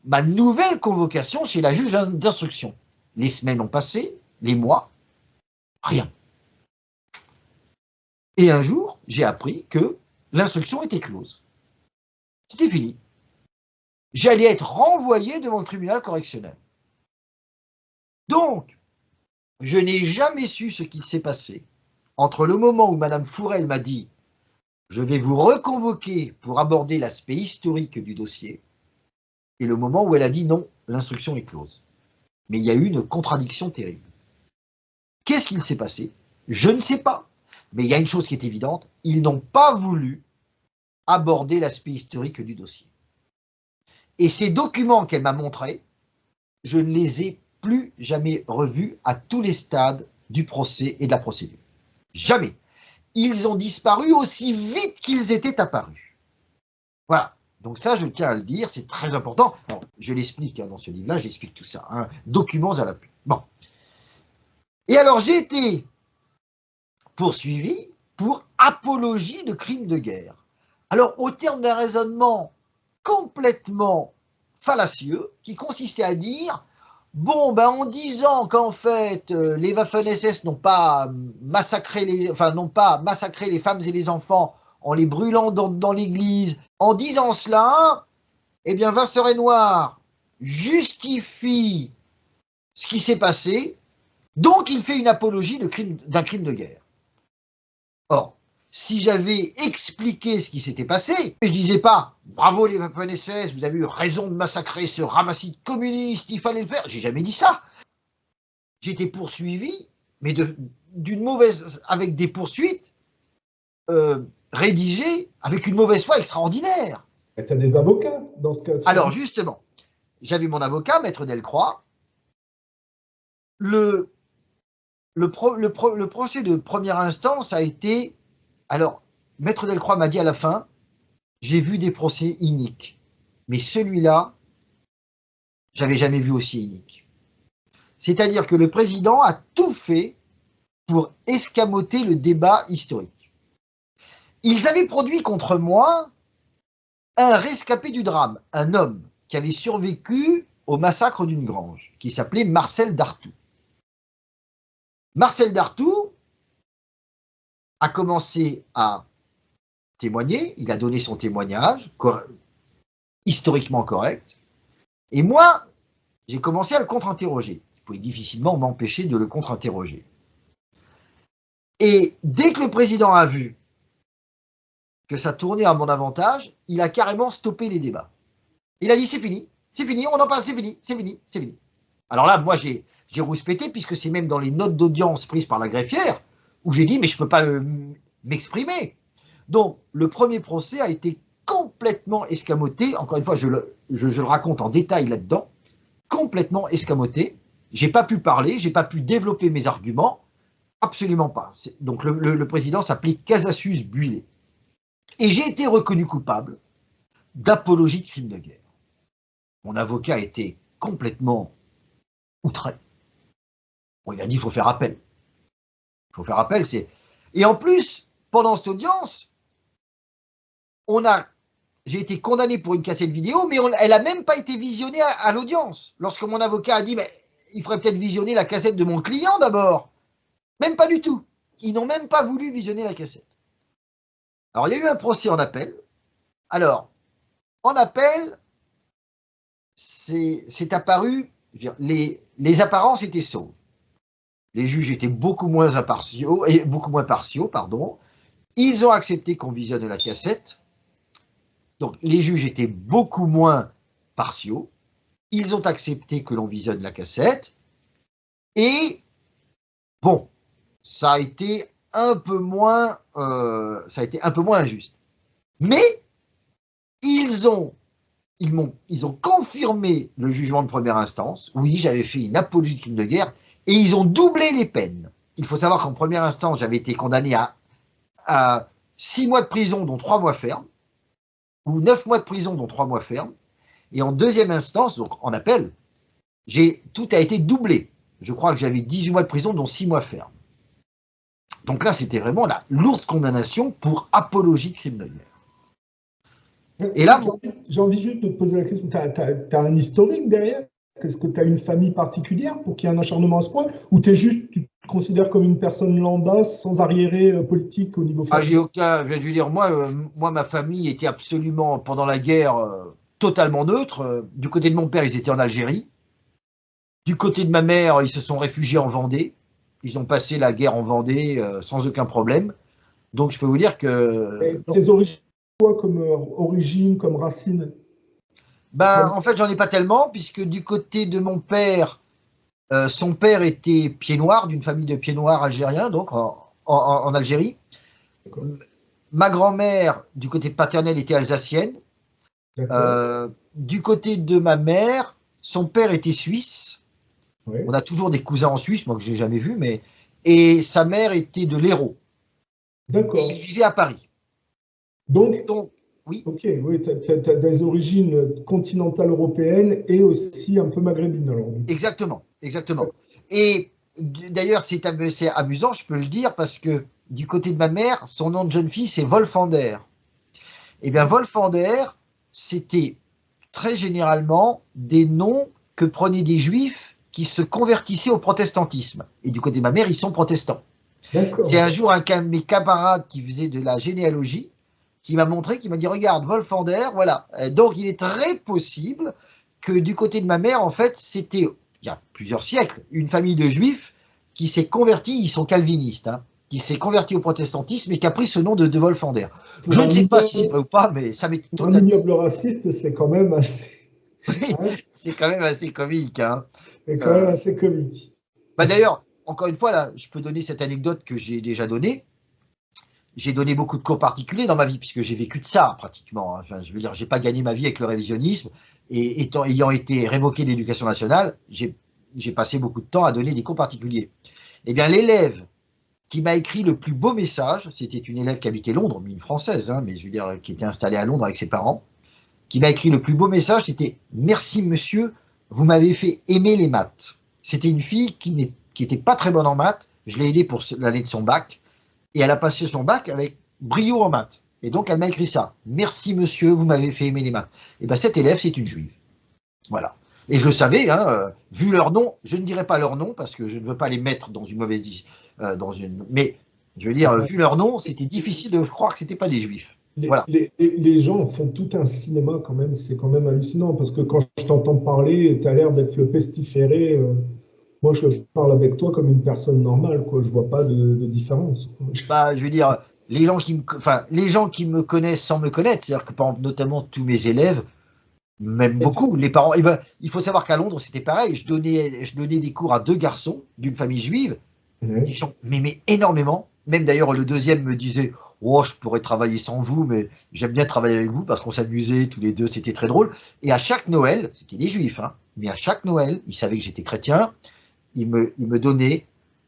A: ma nouvelle convocation chez la juge d'instruction. Les semaines ont passé, les mois, rien. Et un jour, j'ai appris que l'instruction était close. C'était fini. J'allais être renvoyé devant le tribunal correctionnel. Donc, je n'ai jamais su ce qui s'est passé entre le moment où Mme Fourel m'a dit « Je vais vous reconvoquer pour aborder l'aspect historique du dossier » et le moment où elle a dit « Non, l'instruction est close ». Mais il y a eu une contradiction terrible. Qu'est-ce qu'il s'est passé? Je ne sais pas. Mais il y a une chose qui est évidente, ils n'ont pas voulu aborder l'aspect historique du dossier. Et ces documents qu'elle m'a montrés, je ne les ai plus jamais revus à tous les stades du procès et de la procédure. Jamais. Ils ont disparu aussi vite qu'ils étaient apparus. Voilà. Donc ça, je tiens à le dire, c'est très important. Alors, je l'explique dans ce livre-là, j'explique tout ça. Hein. Documents à l'appui. Bon. Et alors, j'ai été poursuivi pour apologie de crimes de guerre. Alors, au terme d'un raisonnement complètement fallacieux, qui consistait à dire, bon, ben, en disant qu'en fait, les Waffen-SS n'ont pas massacré les femmes et les enfants en les brûlant dans l'église, en disant cela, eh bien, Vincent Renoir justifie ce qui s'est passé, donc il fait une apologie d'un crime de guerre. Or, si j'avais expliqué ce qui s'était passé, je ne disais pas « Bravo les Waffen-SS, vous avez eu raison de massacrer ce ramassis communiste, il fallait le faire ». J'ai jamais dit ça. J'étais poursuivi, mais avec des poursuites rédigées avec une mauvaise foi extraordinaire.
B: Tu as des avocats dans ce cas?
A: Alors justement, j'avais mon avocat, Maître Delcroix. Le procès de première instance a été... Alors, Maître Delcroix m'a dit à la fin, j'ai vu des procès iniques, mais celui-là, j'avais jamais vu aussi inique. C'est-à-dire que le président a tout fait pour escamoter le débat historique. Ils avaient produit contre moi un rescapé du drame, un homme qui avait survécu au massacre d'une grange, qui s'appelait Marcel Dartout. Marcel Dartout a commencé à témoigner, il a donné son témoignage, historiquement correct, et moi, j'ai commencé à le contre-interroger. Il pouvait difficilement m'empêcher de le contre-interroger. Et dès que le président a vu que ça tournait à mon avantage, il a carrément stoppé les débats. Il a dit c'est fini, on en parle, c'est fini. Alors là, moi j'ai rouspété, puisque c'est même dans les notes d'audience prises par la greffière où j'ai dit, mais je ne peux pas m'exprimer. Donc, le premier procès a été complètement escamoté. Encore une fois, je le raconte en détail là-dedans. Complètement escamoté. Je n'ai pas pu parler, je n'ai pas pu développer mes arguments. Absolument pas. Donc, le président s'appelait Casasus Buillet. Et j'ai été reconnu coupable d'apologie de crime de guerre. Mon avocat a été complètement outré. Bon, il a dit qu'il faut faire appel. Il faut faire appel. Et en plus, pendant cette audience, j'ai été condamné pour une cassette vidéo, mais elle n'a même pas été visionnée à l'audience. Lorsque mon avocat a dit, mais il faudrait peut-être visionner la cassette de mon client d'abord. Même pas du tout. Ils n'ont même pas voulu visionner la cassette. Alors, il y a eu un procès en appel. Alors, en appel, c'est apparu, les apparences étaient sauves. Les juges étaient beaucoup moins partiaux. Ils ont accepté qu'on visionne la cassette. Donc, les juges étaient beaucoup moins partiaux. Ils ont accepté que l'on visionne la cassette. Et, bon, ça a été un peu moins injuste. Mais, ils ont confirmé le jugement de première instance. Oui, j'avais fait une apologie de crime de guerre. Et ils ont doublé les peines. Il faut savoir qu'en première instance, j'avais été condamné à 6 mois de prison, dont 3 mois fermes, ou 9 mois de prison, dont 3 mois fermes. Et en deuxième instance, donc en appel, tout a été doublé. Je crois que j'avais 18 mois de prison, dont 6 mois fermes. Donc là, c'était vraiment la lourde condamnation pour apologie de crime de guerre.
B: Et là, j'ai envie juste de te poser la question, tu as un historique derrière? Est-ce que tu as une famille particulière pour qu'il y ait un acharnement à ce point? Ou tu te considères comme une personne lambda, sans arriéré politique au niveau
A: familial? J'ai aucun, je vais te dire, moi, ma famille était absolument, pendant la guerre, totalement neutre. Du côté de mon père, ils étaient en Algérie. Du côté de ma mère, ils se sont réfugiés en Vendée. Ils ont passé la guerre en Vendée sans aucun problème. Donc, je peux vous dire que...
B: Tes origines, quoi comme origine, comme racine?
A: En fait, j'en ai pas tellement, puisque du côté de mon père, son père était pied noir, d'une famille de pieds noirs algériens, donc en Algérie. Ma grand-mère, du côté paternel, était alsacienne. Du côté de ma mère, son père était suisse. Oui. On a toujours des cousins en Suisse, moi que je n'ai jamais vu, et sa mère était de l'Hérault.
B: D'accord.
A: Il vivait à Paris.
B: Donc
A: oui.
B: Ok, oui, tu as des origines continentales européennes et aussi un peu maghrébines. Alors.
A: Exactement, exactement. Et d'ailleurs, c'est amusant, je peux le dire, parce que du côté de ma mère, son nom de jeune fille, c'est Wolfander. Eh bien, Wolfander, c'était très généralement des noms que prenaient des juifs qui se convertissaient au protestantisme. Et du côté de ma mère, ils sont protestants. C'est un jour un de mes camarades qui faisait de la généalogie, qui m'a montré, qui m'a dit, regarde, Wolfander, voilà. Donc, il est très possible que du côté de ma mère, en fait, c'était, il y a plusieurs siècles, une famille de juifs qui s'est convertie, ils sont calvinistes, hein, qui s'est convertie au protestantisme et qui a pris ce nom de Wolfander. Je ne sais pas si c'est vrai ou pas, mais ça m'est
B: totalement... Un ignoble raciste, c'est quand même assez...
A: Hein c'est quand même assez comique. Hein.
B: C'est quand même assez comique.
A: D'ailleurs, encore une fois, là, je peux donner cette anecdote que j'ai déjà donnée. J'ai donné beaucoup de cours particuliers dans ma vie, puisque j'ai vécu de ça, pratiquement. Enfin, je veux dire, j'ai pas gagné ma vie avec le révisionnisme, et ayant été révoqué de l'éducation nationale, j'ai passé beaucoup de temps à donner des cours particuliers. Eh bien, l'élève qui m'a écrit le plus beau message, c'était une élève qui habitait Londres, une Française, hein, mais je veux dire, qui était installée à Londres avec ses parents, qui m'a écrit le plus beau message, c'était « Merci monsieur, vous m'avez fait aimer les maths ». C'était une fille qui n'était pas très bonne en maths, je l'ai aidée pour l'année de son bac, et elle a passé son bac avec brio en maths. Et donc, elle m'a écrit ça. « Merci, monsieur, vous m'avez fait aimer les maths. » Et bien, cette élève, c'est une juive. Voilà. Et je le savais, hein, vu leur nom, je ne dirai pas leur nom, parce que je ne veux pas les mettre dans une mauvaise... Mais, je veux dire, vu leur nom, c'était difficile de croire que ce n'étaient pas des juifs. Voilà.
B: Les gens font tout un cinéma, quand même. C'est quand même hallucinant, parce que quand je t'entends parler, tu as l'air d'être le pestiféré... Moi, je parle avec toi comme une personne normale, quoi. Je vois pas de différence.
A: Je veux dire, les gens qui me connaissent sans me connaître, c'est-à-dire que, par exemple, notamment tous mes élèves, même beaucoup, les parents. Il faut savoir qu'à Londres, c'était pareil. Je donnais des cours à 2 garçons d'une famille juive. Les gens m'aimaient énormément. Même d'ailleurs, le deuxième me disait, oh, je pourrais travailler sans vous, mais j'aime bien travailler avec vous parce qu'on s'amusait tous les deux, c'était très drôle. Et à chaque Noël, c'était des juifs, hein, mais à chaque Noël, ils savaient que j'étais chrétien, ils me donnaient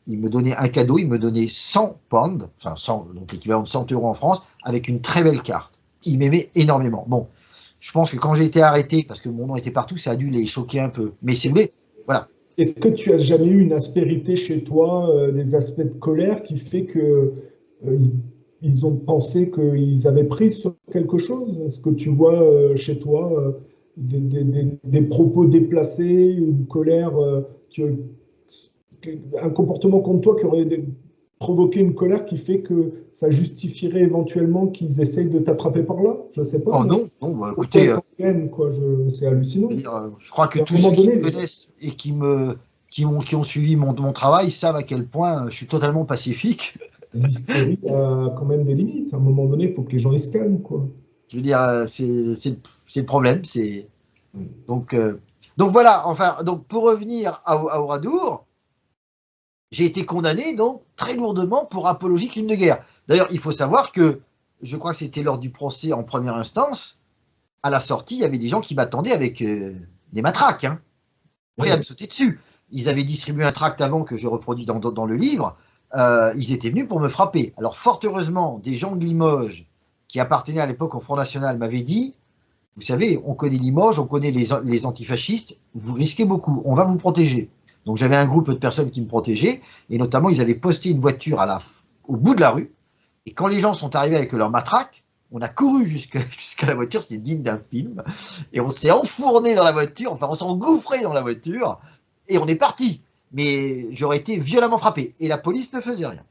A: un cadeau, ils me donnaient 100 pounds, enfin 100, donc l'équivalent de 100 euros en France, avec une très belle carte. Ils m'aimaient énormément. Bon, je pense que quand j'ai été arrêté, parce que mon nom était partout, ça a dû les choquer un peu. Mais si vous voulez, voilà.
B: Est-ce que tu as jamais eu une aspérité chez toi, des aspects de colère qui fait que ils ont pensé qu'ils avaient pris sur quelque chose? Est-ce que tu vois chez toi des propos déplacés, une colère, un comportement contre toi qui aurait provoqué une colère qui fait que ça justifierait éventuellement qu'ils essayent de t'attraper par là? Je ne sais pas,
A: Oh
B: moi.
A: non, non, bah,
B: Autant
A: écoutez,
B: t'en gagnes, quoi, c'est hallucinant.
A: je crois que
B: À un
A: tous
B: moment
A: ceux qui me
B: donné,
A: connaissent et qui ont suivi mon travail savent à quel point je suis totalement pacifique.
B: l'hystérie a quand même des limites. À un moment donné, il faut que les gens ils se calment, quoi.
A: Je veux dire, c'est le problème. Donc, euh, donc voilà, enfin, donc pour revenir à Oradour, j'ai été condamné donc très lourdement pour apologie crime de guerre. D'ailleurs, il faut savoir que, je crois que c'était lors du procès en première instance, à la sortie, il y avait des gens qui m'attendaient avec des matraques, hein, prêts à me sauter dessus. Ils avaient distribué un tract avant que je reproduis dans le livre. Ils étaient venus pour me frapper. Alors, fort heureusement, des gens de Limoges qui appartenaient à l'époque au Front National m'avaient dit, vous savez, on connaît Limoges, on connaît les antifascistes, vous risquez beaucoup, on va vous protéger. Donc j'avais un groupe de personnes qui me protégeaient, et notamment ils avaient posté une voiture au bout de la rue, et quand les gens sont arrivés avec leur matraque, on a couru jusqu'à la voiture, c'était digne d'un film, et on s'est enfourné dans la voiture, enfin on s'est engouffré dans la voiture, et on est parti. Mais j'aurais été violemment frappé, et la police ne faisait rien.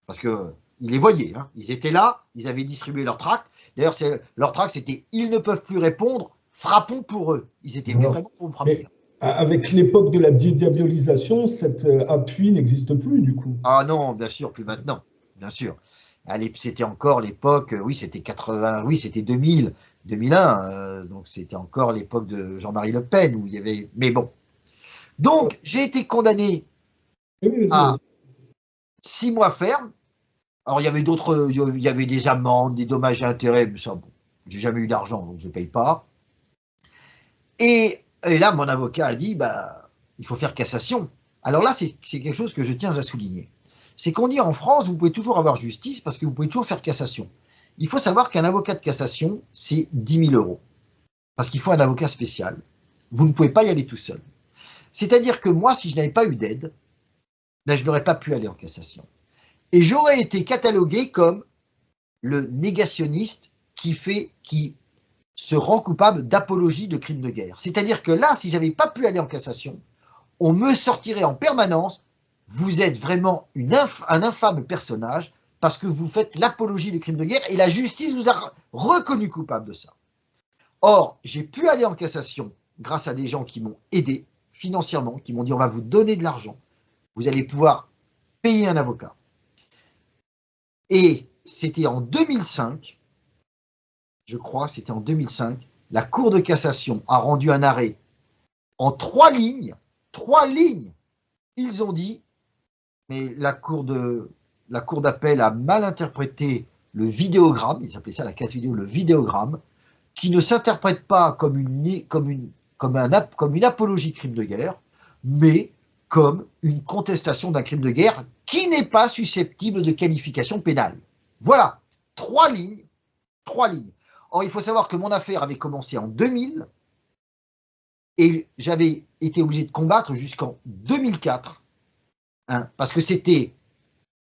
A: Parce que ils les voyaient, hein. Ils étaient là, ils avaient distribué leur tract. D'ailleurs, leur tract, c'était ils ne peuvent plus répondre, frappons pour eux. Ils étaient venus
B: Alors,
A: vraiment pour me frapper.
B: mais avec l'époque de la dédiabolisation, cet appui n'existe plus, du coup.
A: Ah non, bien sûr, plus maintenant, bien sûr. C'était encore l'époque, oui, c'était 80, oui, c'était 2000, 2001, donc c'était encore l'époque de Jean-Marie Le Pen où il y avait. Mais bon. Donc, j'ai été condamné
B: Oui, oui, vas-y,
A: à
B: vas-y.
A: 6 mois ferme. Alors, il y avait des amendes, des dommages et intérêts, mais ça, bon, j'ai jamais eu d'argent, donc je ne paye pas. Et là, mon avocat a dit, bah, il faut faire cassation. Alors là, c'est quelque chose que je tiens à souligner. C'est qu'on dit en France, vous pouvez toujours avoir justice parce que vous pouvez toujours faire cassation. Il faut savoir qu'un avocat de cassation, c'est 10 000 euros. Parce qu'il faut un avocat spécial. Vous ne pouvez pas y aller tout seul. C'est-à-dire que moi, si je n'avais pas eu d'aide, ben, je n'aurais pas pu aller en cassation. Et j'aurais été catalogué comme le négationniste qui se rend coupable d'apologie de crimes de guerre. C'est-à-dire que là, si j'avais pas pu aller en cassation, on me sortirait en permanence, vous êtes vraiment un infâme personnage parce que vous faites l'apologie de crimes de guerre et la justice vous a reconnu coupable de ça. Or, j'ai pu aller en cassation grâce à des gens qui m'ont aidé financièrement, qui m'ont dit on va vous donner de l'argent, vous allez pouvoir payer un avocat. Et c'était en 2005, je crois, c'était en 2005, la Cour de cassation a rendu un arrêt en 3 lignes. 3 lignes. Ils ont dit, mais la cour d'appel a mal interprété le vidéogramme, ils appelaient ça la casse vidéo, le vidéogramme, qui ne s'interprète pas comme une apologie de crime de guerre, mais comme une contestation d'un crime de guerre qui n'est pas susceptible de qualification pénale. Voilà, 3 lignes, 3 lignes. Or, il faut savoir que mon affaire avait commencé en 2000 et j'avais été obligé de combattre jusqu'en 2004, hein, parce que c'était,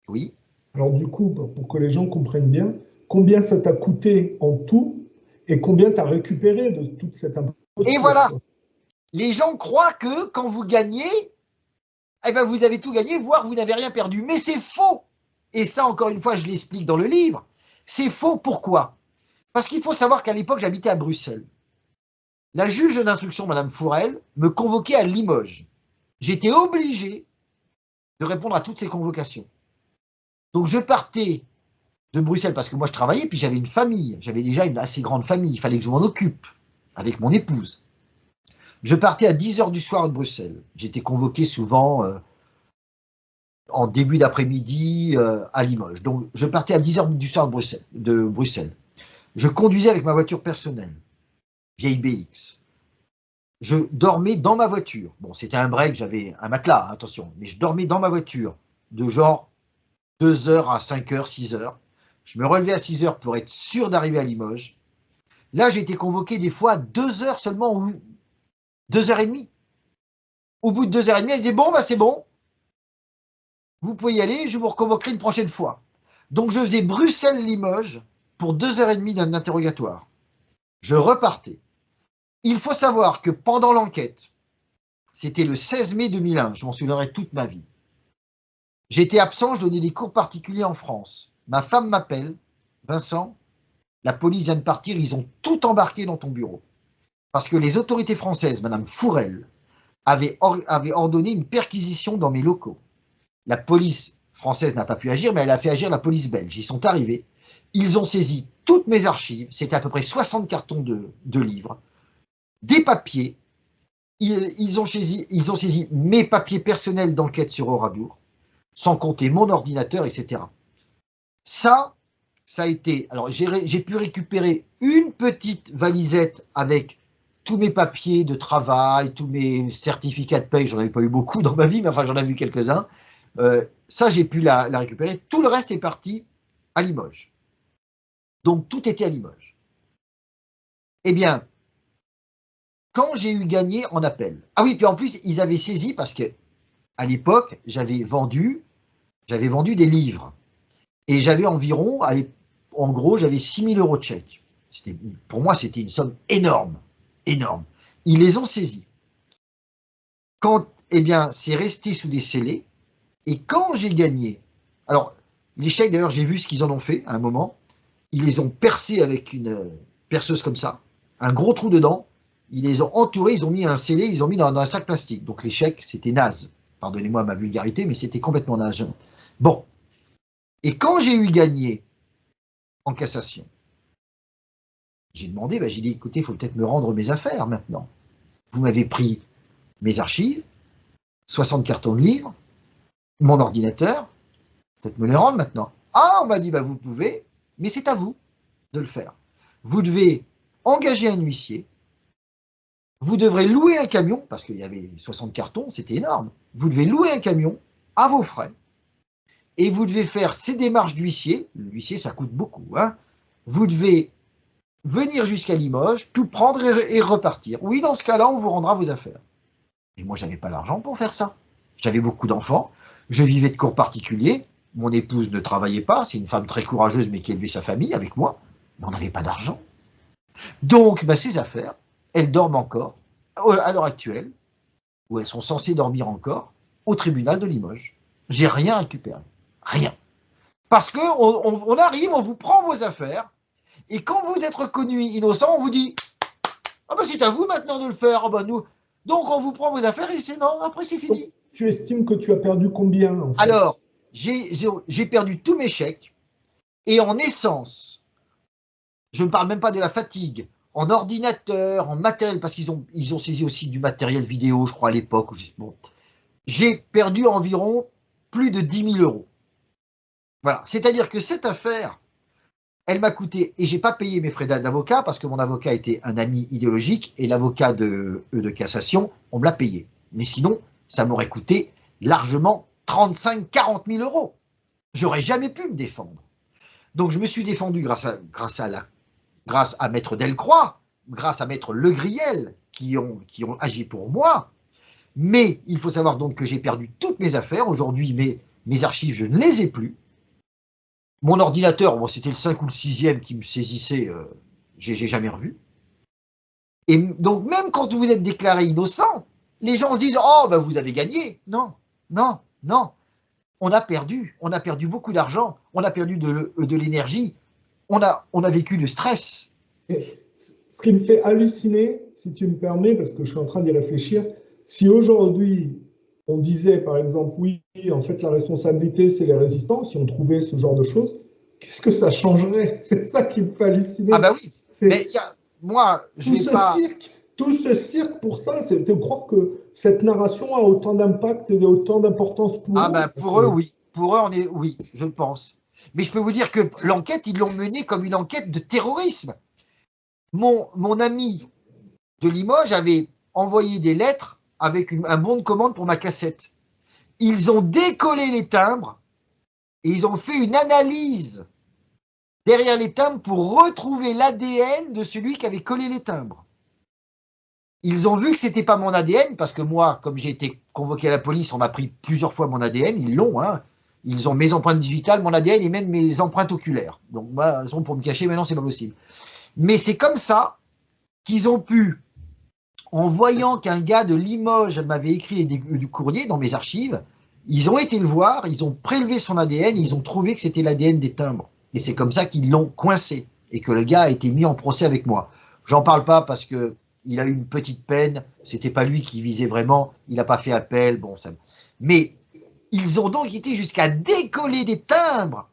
A: oui.
B: Alors, du coup, pour que les gens comprennent bien, combien ça t'a coûté en tout et combien tu as récupéré de toute cette
A: Et
B: imposture,
A: voilà,
B: quoi.
A: les gens croient que quand vous gagnez, eh ben vous avez tout gagné, voire vous n'avez rien perdu. Mais c'est faux. Et ça, encore une fois, je l'explique dans le livre. C'est faux. Pourquoi? Parce qu'il faut savoir qu'à l'époque, j'habitais à Bruxelles. La juge d'instruction, Madame Fourel, me convoquait à Limoges. J'étais obligé de répondre à toutes ces convocations. Donc je partais de Bruxelles parce que moi je travaillais, puis j'avais une famille. J'avais déjà une assez grande famille. Il fallait que je m'en occupe avec mon épouse. Je partais à 10 h du soir de Bruxelles. J'étais convoqué souvent en début d'après-midi à Limoges. Donc, je partais à 10 h du soir de Bruxelles. Je conduisais avec ma voiture personnelle, vieille BX. Je dormais dans ma voiture. Bon, c'était un break, j'avais un matelas, attention, mais je dormais dans ma voiture de genre 2 h à 5 h, 6 h. Je me relevais à 6 h pour être sûr d'arriver à Limoges. Là, j'ai été convoqué des fois à 2 h seulement, ou 2 h 30. Au bout de 2 h 30, elle disait bon, bah c'est bon, vous pouvez y aller, je vous reconvoquerai une prochaine fois. Donc je faisais Bruxelles-Limoges pour 2 h 30 d'un interrogatoire. Je repartais. Il faut savoir que pendant l'enquête, c'était le 16 mai 2001, je m'en souviendrai toute ma vie. J'étais absent, je donnais des cours particuliers en France. Ma femme m'appelle, Vincent, la police vient de partir, ils ont tout embarqué dans ton bureau. Parce que les autorités françaises, Madame Fourel, avaient ordonné une perquisition dans mes locaux. La police française n'a pas pu agir, mais elle a fait agir la police belge. Ils sont arrivés, ils ont saisi toutes mes archives, c'était à peu près 60 cartons de livres, des papiers, ils ont saisi mes papiers personnels d'enquête sur Oradour, sans compter mon ordinateur, etc. Ça a été... Alors, j'ai pu récupérer une petite valisette avec tous mes papiers de travail, tous mes certificats de paye, j'en avais pas eu beaucoup dans ma vie, mais enfin, j'en ai vu quelques-uns. Ça, j'ai pu la récupérer. Tout le reste est parti à Limoges. Donc, tout était à Limoges. Eh bien, quand j'ai eu gagné en appel... Ah oui, puis en plus, ils avaient saisi, parce que à l'époque, j'avais vendu des livres. Et j'avais environ, en gros, j'avais 6 000 € de chèque. Pour moi, c'était une somme énorme, énorme. Ils les ont saisis. Eh bien, c'est resté sous des scellés. Et quand j'ai gagné, alors, les chèques, d'ailleurs, j'ai vu ce qu'ils en ont fait à un moment. Ils les ont percés avec une perceuse comme ça, un gros trou dedans. Ils les ont entourés, ils ont mis un scellé, ils ont mis dans un sac plastique. Donc les chèques, c'était naze. Pardonnez-moi ma vulgarité, mais c'était complètement naze. Bon. Et quand j'ai eu gagné en cassation, j'ai demandé, j'ai dit, écoutez, il faut peut-être me rendre mes affaires maintenant. Vous m'avez pris mes archives, 60 cartons de livres, mon ordinateur, peut-être me les rendre maintenant. Ah, on m'a dit, vous pouvez, mais c'est à vous de le faire. Vous devez engager un huissier, vous devrez louer un camion, parce qu'il y avait 60 cartons, c'était énorme. Vous devez louer un camion à vos frais, et vous devez faire ces démarches d'huissier. L'huissier, ça coûte beaucoup. Hein. Vous devez venir jusqu'à Limoges, tout prendre et repartir. Oui, dans ce cas-là, on vous rendra vos affaires. Et moi, je n'avais pas l'argent pour faire ça. J'avais beaucoup d'enfants, je vivais de cours particuliers, mon épouse ne travaillait pas, c'est une femme très courageuse, mais qui élevait sa famille avec moi, mais on n'avait pas d'argent. Donc, ces affaires, elles dorment encore, à l'heure actuelle, où elles sont censées dormir encore, au tribunal de Limoges. J'ai rien récupéré. Rien. Parce qu'on arrive, on vous prend vos affaires, et quand vous êtes reconnu innocent, on vous dit « Ah c'est à vous maintenant de le faire. Nous. » Donc on vous prend vos affaires et c'est non, après c'est fini.
B: Tu estimes que tu as perdu combien en fait?
A: Alors, j'ai perdu tous mes chèques, et en essence, je ne parle même pas de la fatigue, en ordinateur, en matériel, parce qu'ils ont saisi aussi du matériel vidéo, je crois, à l'époque. Bon, j'ai perdu environ plus de 10 000 €. Voilà, c'est-à-dire que cette affaire, elle m'a coûté, et j'ai pas payé mes frais d'avocat, parce que mon avocat était un ami idéologique, et l'avocat de cassation, on me l'a payé. Mais sinon, ça m'aurait coûté largement 35-40 000 €. J'aurais jamais pu me défendre. Donc je me suis défendu grâce à Maître Delcroix, grâce à Maître Le Griel, qui ont agi pour moi. Mais il faut savoir donc que j'ai perdu toutes mes affaires. Aujourd'hui, mes archives, je ne les ai plus. Mon ordinateur, c'était le 5 ou le 6e qui me saisissait, j'ai jamais revu. Et donc, même quand vous êtes déclaré innocent, les gens se disent « Oh, vous avez gagné !» Non, non, non. On a perdu beaucoup d'argent, on a perdu de l'énergie, on a vécu du stress.
B: Et ce qui me fait halluciner, si tu me permets, parce que je suis en train d'y réfléchir, si aujourd'hui on disait par exemple, oui, en fait la responsabilité c'est les résistants, si on trouvait ce genre de choses, qu'est-ce que ça changerait? C'est ça qui me fait halluciner.
A: Ah oui, mais moi je vais pas...
B: Tout ce ce cirque pour ça, c'est de croire que cette narration a autant d'impact et autant d'importance pour
A: Ah
B: eux.
A: ben pour eux, oui. Pour eux, oui, je pense. Mais je peux vous dire que l'enquête, ils l'ont menée comme une enquête de terrorisme. Mon ami de Limoges avait envoyé des lettres avec un bon de commande pour ma cassette. Ils ont décollé les timbres et ils ont fait une analyse derrière les timbres pour retrouver l'ADN de celui qui avait collé les timbres. Ils ont vu que c'était pas mon ADN, parce que moi, comme j'ai été convoqué à la police, on m'a pris plusieurs fois mon ADN, ils l'ont, hein. Ils ont mes empreintes digitales, mon ADN et même mes empreintes oculaires. Donc, moi, elles sont pour me cacher, maintenant, c'est pas possible. Mais c'est comme ça qu'ils ont pu, en voyant qu'un gars de Limoges m'avait écrit du courrier dans mes archives, ils ont été le voir, ils ont prélevé son ADN, ils ont trouvé que c'était l'ADN des timbres. Et c'est comme ça qu'ils l'ont coincé et que le gars a été mis en procès avec moi. J'en parle pas parce que il a eu une petite peine, c'était pas lui qui visait vraiment, il n'a pas fait appel, bon ça. Mais ils ont donc été jusqu'à décoller des timbres,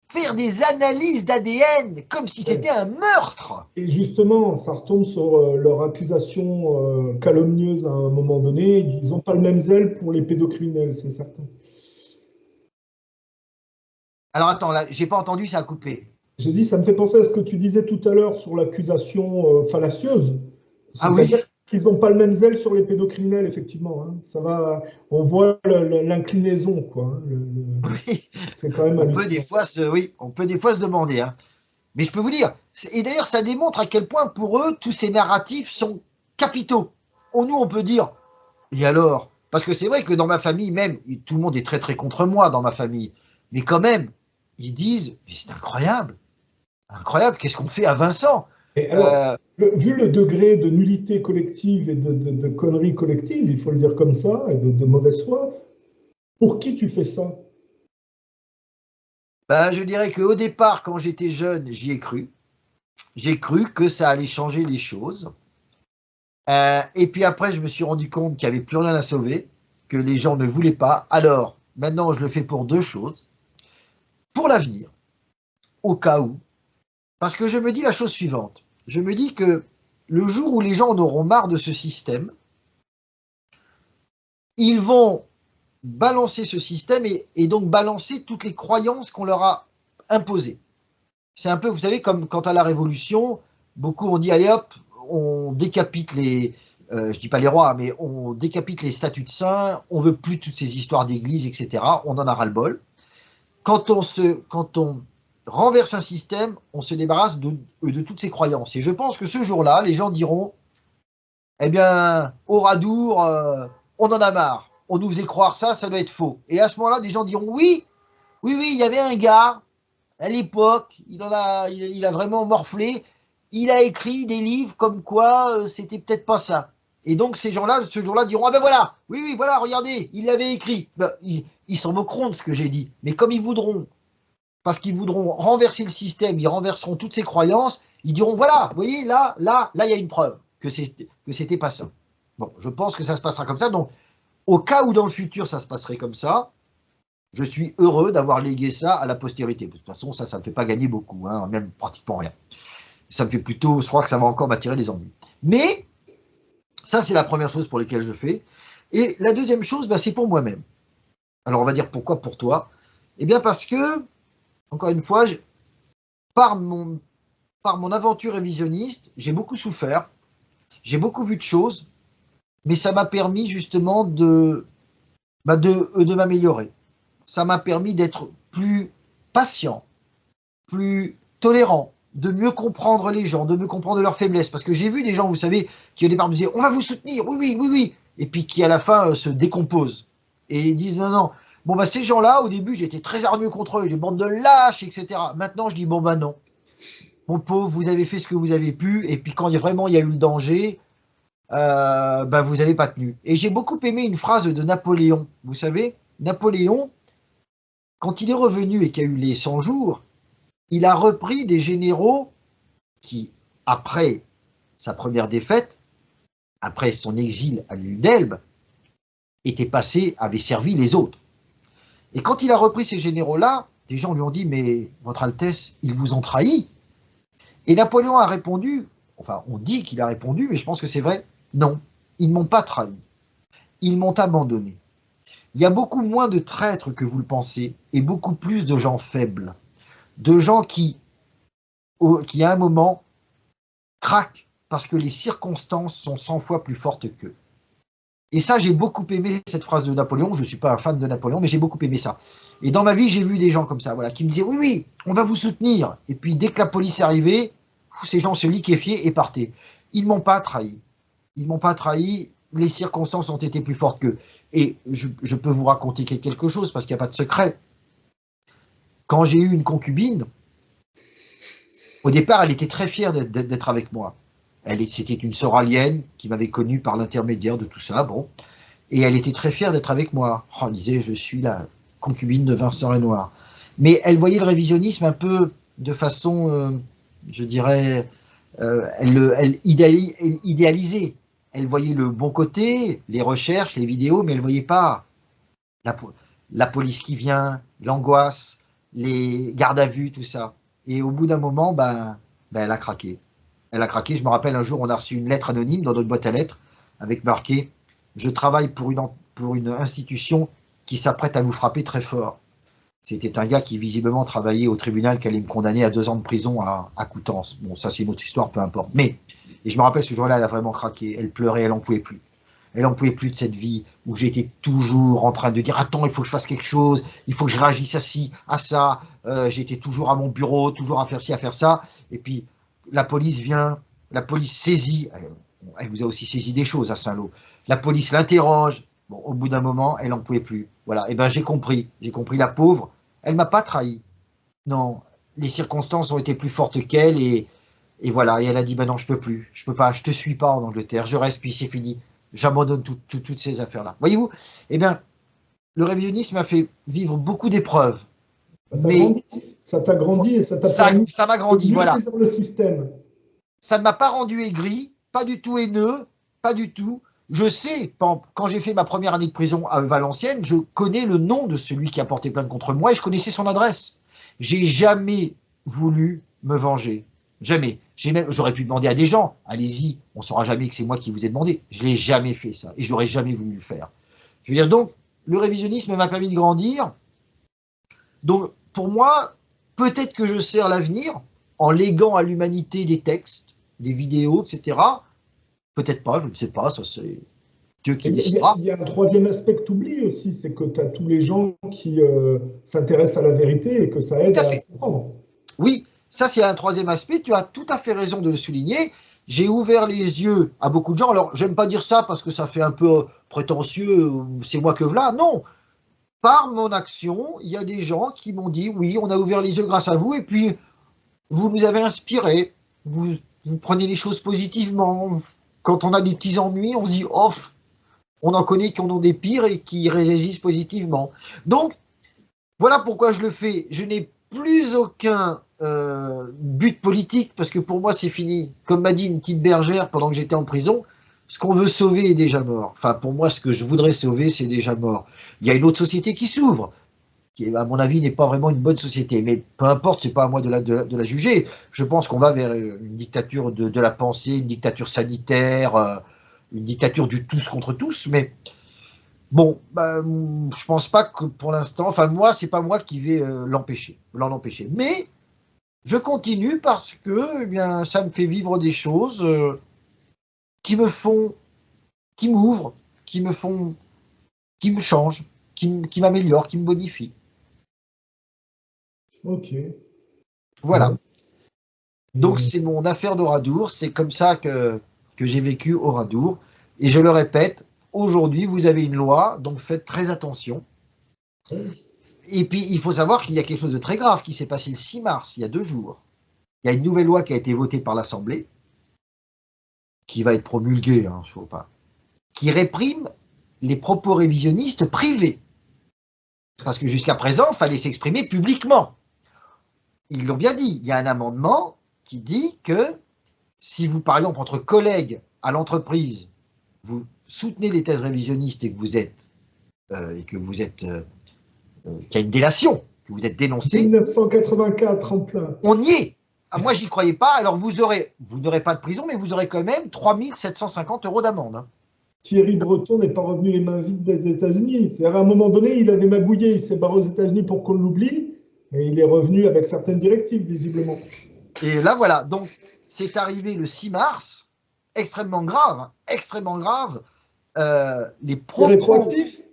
A: faire des analyses d'ADN comme si c'était un meurtre.
B: Et justement, ça retombe sur leur accusation calomnieuse à un moment donné. Ils n'ont pas le même zèle pour les pédocriminels, c'est certain.
A: Alors attends, là, j'ai pas entendu, ça a coupé.
B: J'ai dit, ça me fait penser à ce que tu disais tout à l'heure sur l'accusation fallacieuse.
A: Ah oui.
B: Qu'ils n'ont pas le même zèle sur les pédocriminels, effectivement. Hein. Ça va, on voit l'inclinaison, quoi.
A: Oui.
B: C'est quand même
A: on peut des fois se demander. Hein. Mais je peux vous dire, et d'ailleurs, ça démontre à quel point pour eux, tous ces narratifs sont capitaux. Nous, on peut dire, et alors? Parce que c'est vrai que dans ma famille, même, tout le monde est très très contre moi dans ma famille. Mais quand même, ils disent, mais c'est incroyable. Incroyable, qu'est-ce qu'on fait à Vincent?
B: Et alors, vu le degré de nullité collective et de conneries collectives, il faut le dire comme ça, et de mauvaise foi, pour qui tu fais ça?
A: Ben, je dirais qu'au départ, quand j'étais jeune, j'y ai cru. J'ai cru que ça allait changer les choses. Et puis après, je me suis rendu compte qu'il n'y avait plus rien à sauver, que les gens ne voulaient pas. Alors, maintenant, je le fais pour deux choses. Pour l'avenir, au cas où. Parce que je me dis la chose suivante. Je me dis que le jour où les gens en auront marre de ce système, ils vont balancer ce système et donc balancer toutes les croyances qu'on leur a imposées. C'est un peu, vous savez, comme quand à la Révolution, beaucoup ont dit, allez hop, on décapite je dis pas les rois, mais on décapite les statues de saints, on veut plus toutes ces histoires d'église, etc. On en a ras-le-bol. Quand on renverse un système, on se débarrasse de toutes ces croyances. Et je pense que ce jour-là, les gens diront, eh bien, au Radour, on en a marre. On nous faisait croire ça, ça doit être faux. Et à ce moment-là, des gens diront, oui, il y avait un gars, à l'époque, il a vraiment morflé, il a écrit des livres comme quoi c'était peut-être pas ça. Et donc ces gens-là, ce jour-là, diront, ah ben voilà, oui, voilà, regardez, il l'avait écrit. Ben, ils s'en moqueront de ce que j'ai dit. Mais comme ils voudront, parce qu'ils voudront renverser le système, ils renverseront toutes ces croyances, ils diront, voilà, vous voyez, là, il y a une preuve que c'était pas ça. Bon, je pense que ça se passera comme ça. Donc, au cas où dans le futur, ça se passerait comme ça, je suis heureux d'avoir légué ça à la postérité. De toute façon, ça ne me fait pas gagner beaucoup, hein, même pratiquement rien. Ça me fait plutôt, je crois que ça va encore m'attirer des ennuis. Mais, ça, c'est la première chose pour laquelle je fais. Et la deuxième chose, ben, c'est pour moi-même. Alors, on va dire pourquoi pour toi? Eh bien, parce que, encore une fois, par mon aventure révisionniste, j'ai beaucoup souffert, j'ai beaucoup vu de choses, mais ça m'a permis justement de m'améliorer. Ça m'a permis d'être plus patient, plus tolérant, de mieux comprendre les gens, de mieux comprendre leurs faiblesses. Parce que j'ai vu des gens, vous savez, qui au départ me disaient « on va vous soutenir, oui », et puis qui à la fin se décomposent. Et ils disent « non. » Bon, bah ces gens-là, au début, j'étais très hargneux contre eux, des bandes de lâches, etc. Maintenant, je dis « bon, bah non. Mon pauvre, vous avez fait ce que vous avez pu, et puis quand vraiment il y a eu le danger, bah vous n'avez pas tenu. » Et j'ai beaucoup aimé une phrase de Napoléon. Vous savez, Napoléon, quand il est revenu et qu'il y a eu les 100 jours, il a repris des généraux qui, après sa première défaite, après son exil à l'île d'Elbe, avaient servi les autres. Et quand il a repris ces généraux-là, des gens lui ont dit « mais, Votre Altesse, ils vous ont trahi ». Et Napoléon a répondu, enfin on dit qu'il a répondu, mais je pense que c'est vrai, Non, ils ne m'ont pas trahi. Ils m'ont abandonné. Il y a beaucoup moins de traîtres que vous le pensez et beaucoup plus de gens faibles. De gens qui à un moment, craquent parce que les circonstances sont 100 fois plus fortes qu'eux. Et ça, j'ai beaucoup aimé cette phrase de Napoléon. Je ne suis pas un fan de Napoléon, mais j'ai beaucoup aimé ça. Et dans ma vie, j'ai vu des gens comme ça, voilà, qui me disaient, oui, oui, on va vous soutenir. Et puis, dès que la police est arrivée, ces gens se liquéfiaient et partaient. Ils ne m'ont pas trahi. Ils ne m'ont pas trahi. Les circonstances ont été plus fortes qu'eux. Et je peux vous raconter quelque chose, parce qu'il n'y a pas de secret. Quand j'ai eu une concubine, au départ, elle était très fière d'être avec moi. C'était une soralienne qui m'avait connu par l'intermédiaire de tout ça, bon. Et elle était très fière d'être avec moi. Oh, elle disait, je suis la concubine de Vincent Renoir. Mais elle voyait le révisionnisme un peu de façon, je dirais, elle idéalisait. Elle voyait le bon côté, les recherches, les vidéos, mais elle ne voyait pas la police qui vient, l'angoisse, les gardes à vue, tout ça. Et au bout d'un moment, elle a craqué. Elle a craqué. Je me rappelle un jour, on a reçu une lettre anonyme dans notre boîte à lettres avec marqué « Je travaille pour une institution qui s'apprête à nous frapper très fort ». C'était un gars qui visiblement travaillait au tribunal qui allait me condamner à 2 ans de prison à Coutances. Bon, ça c'est une autre histoire, peu importe. Mais, et je me rappelle ce jour-là, elle a vraiment craqué. Elle pleurait, elle n'en pouvait plus. Elle n'en pouvait plus de cette vie où j'étais toujours en train de dire « Attends, il faut que je fasse quelque chose, il faut que je réagisse à ci, à ça. » J'étais toujours à mon bureau, toujours à faire ci, à faire ça. Et puis, la police vient, la police saisit, elle vous a aussi saisi des choses à Saint-Lô, la police l'interroge, bon, au bout d'un moment, elle n'en pouvait plus. Voilà, et j'ai compris, la pauvre, elle ne m'a pas trahi. Non, les circonstances ont été plus fortes qu'elle, et voilà, et elle a dit, non, je peux plus, je peux pas, je te suis pas en Angleterre, je reste, puis c'est fini, j'abandonne toutes ces affaires-là. Voyez-vous, eh bien, le révisionnisme m'a fait vivre beaucoup d'épreuves.
B: Ça t'a grandi et ça t'a permis
A: ça m'a grandi, voilà.
B: saisir le système.
A: Ça ne m'a pas rendu aigri, pas du tout haineux, pas du tout. Je sais, quand j'ai fait ma première année de prison à Valenciennes, je connais le nom de celui qui a porté plainte contre moi et je connaissais son adresse. J'ai jamais voulu me venger. Jamais. J'aurais pu demander à des gens, allez-y, on ne saura jamais que c'est moi qui vous ai demandé. Je ne l'ai jamais fait ça et je n'aurais jamais voulu le faire. Je veux dire, donc, le révisionnisme m'a permis de grandir. Donc, pour moi, peut-être que je sers l'avenir en léguant à l'humanité des textes, des vidéos, etc. Peut-être pas, je ne sais pas, ça c'est Dieu qui décidera.
B: Il y a un troisième aspect que tu oublies aussi, c'est que tu as tous les gens qui s'intéressent à la vérité et que ça aide à comprendre.
A: Oui, ça c'est un troisième aspect, tu as tout à fait raison de le souligner. J'ai ouvert les yeux à beaucoup de gens, alors j'aime pas dire ça parce que ça fait un peu prétentieux, c'est moi que voilà, non. Par mon action, il y a des gens qui m'ont dit, oui, on a ouvert les yeux grâce à vous, et puis vous nous avez inspiré, vous prenez les choses positivement. Quand on a des petits ennuis, on se dit, oh, on en connaît qui en ont des pires et qui réagissent positivement. Donc, voilà pourquoi je le fais. Je n'ai plus aucun but politique, parce que pour moi, c'est fini. Comme m'a dit une petite bergère pendant que j'étais en prison, ce qu'on veut sauver est déjà mort. Enfin, pour moi, ce que je voudrais sauver, c'est déjà mort. Il y a une autre société qui s'ouvre, qui, à mon avis, n'est pas vraiment une bonne société. Mais peu importe, c'est pas à moi de la juger. Je pense qu'on va vers une dictature de la pensée, une dictature sanitaire, une dictature du tous contre tous. Mais bon, je pense pas que pour l'instant, enfin moi, c'est pas moi qui vais l'en empêcher. Mais je continue parce que, eh bien, ça me fait vivre des choses qui m'ouvrent, qui me changent, qui m'améliorent, qui me bonifient.
B: Ok.
A: Voilà. Donc c'est mon affaire d'Oradour, c'est comme ça que j'ai vécu Oradour. Et je le répète, aujourd'hui vous avez une loi, donc faites très attention. Et puis il faut savoir qu'il y a quelque chose de très grave qui s'est passé le 6 mars, il y a 2 jours. Il y a une nouvelle loi qui a été votée par l'Assemblée, qui va être promulguée, faut pas, qui réprime les propos révisionnistes privés. Parce que jusqu'à présent, il fallait s'exprimer publiquement. Ils l'ont bien dit, il y a un amendement qui dit que si vous, par exemple, entre collègues à l'entreprise, vous soutenez les thèses révisionnistes et que vous êtes, qu'il y a une délation, que vous êtes dénoncé.
B: 1984 en plein.
A: On y est. Ah, moi, j'y croyais pas. Alors, vous n'aurez pas de prison, mais vous aurez quand même 3 750 € d'amende. Hein.
B: Thierry Breton n'est pas revenu les mains vides des États-Unis. C'est-à-dire, à un moment donné, il avait magouillé, il s'est barré aux États-Unis pour qu'on l'oublie, mais il est revenu avec certaines directives, visiblement.
A: Et là, voilà. Donc, c'est arrivé le 6 mars, extrêmement grave, hein, extrêmement grave. Les propos...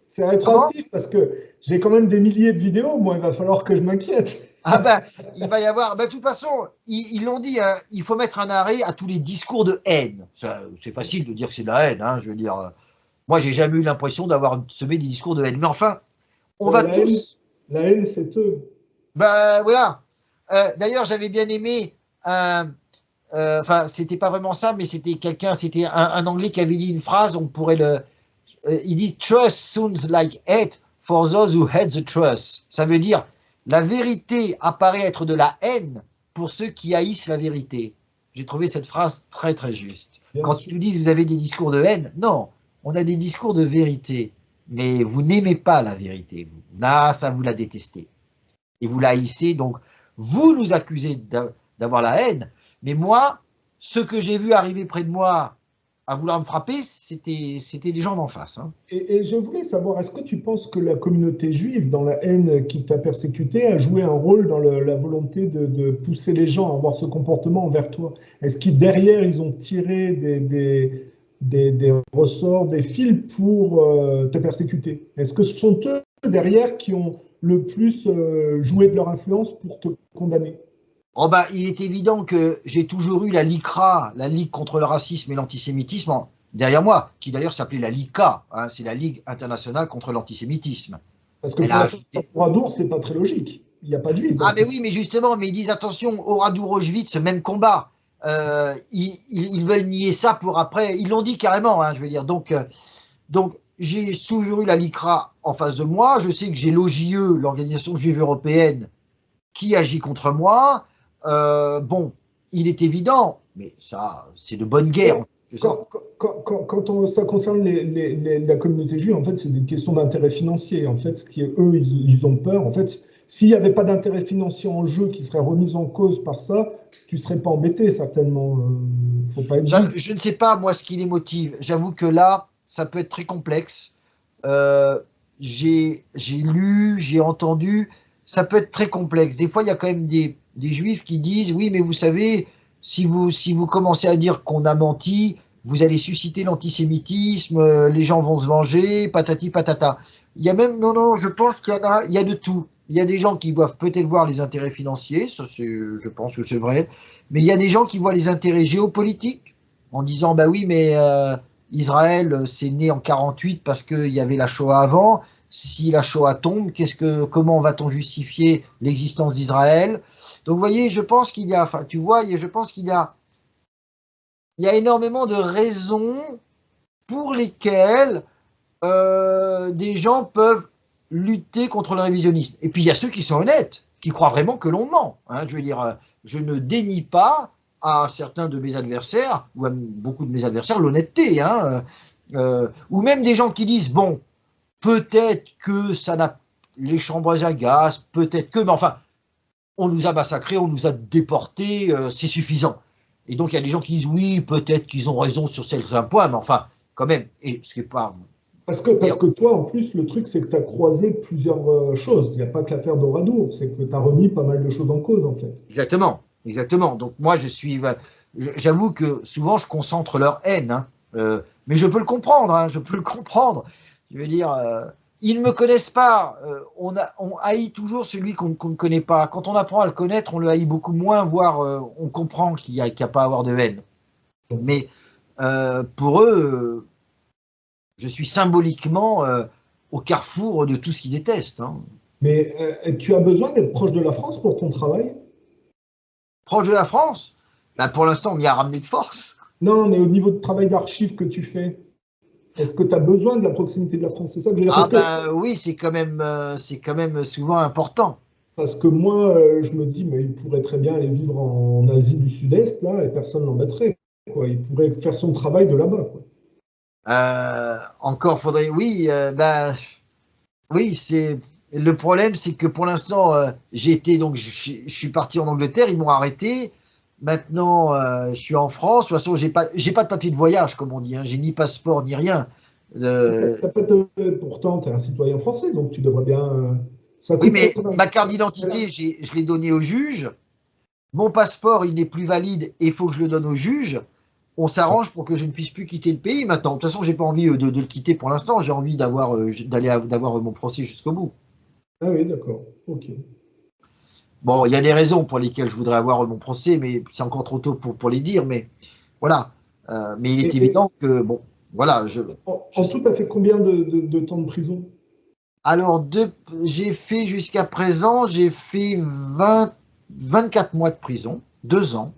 B: C'est rétroactif parce que j'ai quand même des milliers de vidéos. Moi, il va falloir que je m'inquiète.
A: Ah ben, il va y avoir... Ben, de toute façon, ils l'ont dit, hein, il faut mettre un arrêt à tous les discours de haine. C'est facile de dire que c'est de la haine, hein, je veux dire... Moi, j'ai jamais eu l'impression d'avoir semé des discours de haine. Mais enfin, on va tous...
B: La haine, c'est eux.
A: Ben, voilà. D'ailleurs, j'avais bien aimé... Enfin, c'était pas vraiment ça, mais c'était quelqu'un, c'était un Anglais qui avait dit une phrase, on pourrait le... il dit « Trust sounds like hate for those who hate the trust ». Ça veut dire « La vérité apparaît être de la haine pour ceux qui haïssent la vérité ». J'ai trouvé cette phrase très très juste. Quand ils nous disent « Vous avez des discours de haine », non, on a des discours de vérité. Mais vous n'aimez pas la vérité. Là, ça, vous la détestez. Et vous la haïssez, donc vous nous accusez d'avoir la haine. Mais moi, ce que j'ai vu arriver près de moi à vouloir me frapper, c'était des gens d'en face. Hein.
B: Et je voulais savoir, est-ce que tu penses que la communauté juive, dans la haine qui t'a persécuté, a joué un rôle dans la volonté de pousser les gens à avoir ce comportement envers toi? Est-ce que derrière, ils ont tiré des ressorts, des fils pour te persécuter? Est-ce que ce sont eux, derrière, qui ont le plus joué de leur influence pour te condamner?
A: Oh bah, il est évident que j'ai toujours eu la LICRA, la Ligue contre le racisme et l'antisémitisme, derrière moi, qui d'ailleurs s'appelait la LICA, hein, c'est la Ligue internationale contre l'antisémitisme.
B: Parce que pour Oradour, c'est pas très logique. Il n'y a pas de juifs.
A: Ah mais oui, mais justement, mais ils disent attention, Oradour, Auschwitz, ce même combat. Ils veulent nier ça pour après. Ils l'ont dit carrément, hein, je veux dire. Donc j'ai toujours eu la LICRA en face de moi. Je sais que j'ai l'OJE, l'Organisation juive européenne, qui agit contre moi. Bon, il est évident, mais ça, c'est de bonne guerre.
B: Quand ça concerne la communauté juive, en fait, c'est des questions d'intérêt financier. En fait, eux, ils ont peur. En fait, s'il n'y avait pas d'intérêt financier en jeu qui serait remis en cause par ça, tu ne serais pas embêté, certainement. Faut pas être
A: je ne sais pas, moi, ce qui les motive. J'avoue que là, ça peut être très complexe. J'ai lu, j'ai entendu, ça peut être très complexe. Des fois, il y a quand même des juifs qui disent « Oui, mais vous savez, si vous commencez à dire qu'on a menti, vous allez susciter l'antisémitisme, les gens vont se venger, patati patata. » Il y a même, non, je pense qu'il y a de tout. Il y a des gens qui doivent peut-être voir les intérêts financiers, ça je pense que c'est vrai, mais il y a des gens qui voient les intérêts géopolitiques, en disant « Bah oui, mais Israël, c'est né en 48 parce qu'il y avait la Shoah avant. Si la Shoah tombe, comment va-t-on justifier l'existence d'Israël ?» Donc, vous voyez, je pense qu'il y a, enfin, tu vois, je pense qu'il y a énormément de raisons pour lesquelles des gens peuvent lutter contre le révisionnisme. Et puis, il y a ceux qui sont honnêtes, qui croient vraiment que l'on ment. Hein, je veux dire, je ne dénie pas à certains de mes adversaires, ou à beaucoup de mes adversaires, l'honnêteté. Hein, ou même des gens qui disent, bon, peut-être que ça n'a les chambres à gaz, peut-être que, mais enfin, on nous a massacrés, on nous a déportés, c'est suffisant. Et donc il y a des gens qui disent oui, peut-être qu'ils ont raison sur certains points, mais enfin, quand même, et ce qui n'est pas...
B: Parce que toi, en plus, le truc, c'est que tu as croisé plusieurs choses. Il n'y a pas que l'affaire d'Oradour, c'est que tu as remis pas mal de choses en cause, en fait.
A: Exactement. Donc moi, j'avoue que souvent, je concentre leur haine, hein, mais je peux le comprendre, hein, je peux le comprendre. Je veux dire... ils ne me connaissent pas. On haït toujours celui qu'on ne connaît pas. Quand on apprend à le connaître, on le haït beaucoup moins, voire on comprend qu'il n'y a pas à avoir de haine. Mais pour eux, je suis symboliquement au carrefour de tout ce qu'ils détestent. Hein.
B: Mais tu as besoin d'être proche de la France pour ton travail?
A: Proche de la France? Ben, pour l'instant, on m'y a ramené de force.
B: Non, mais au niveau de travail d'archives que tu fais, est-ce que tu as besoin de la proximité de la France? C'est ça que je veux dire.
A: Oui, c'est quand même souvent important.
B: Parce que moi, je me dis, mais il pourrait très bien aller vivre en Asie du Sud-Est, là, et personne ne l'embêterait. Il pourrait faire son travail de là-bas.
A: Encore faudrait... Oui, oui, c'est... Le problème, c'est que pour l'instant, je suis parti en Angleterre, ils m'ont arrêté. Maintenant, je suis en France. De toute façon, j'ai pas de papier de voyage, comme on dit. Hein. J'ai ni passeport ni rien.
B: Pourtant, tu es un citoyen français, donc tu devrais bien. Ça
A: Oui,
B: coûte
A: mais
B: 80.
A: ma carte d'identité, je l'ai donnée au juge. Mon passeport, il n'est plus valide et il faut que je le donne au juge. On s'arrange pour que je ne puisse plus quitter le pays maintenant. De toute façon, j'ai pas envie de le quitter pour l'instant. J'ai envie d'avoir mon procès jusqu'au bout.
B: Ah oui, d'accord. Ok.
A: Bon, il y a des raisons pour lesquelles je voudrais avoir mon procès, mais c'est encore trop tôt pour les dire. Mais voilà. Mais il est
B: Et
A: évident que, bon, voilà.
B: en tout, tu as fait combien de temps de prison?
A: Alors, j'ai fait jusqu'à présent, j'ai fait 24 mois de prison, 2 ans.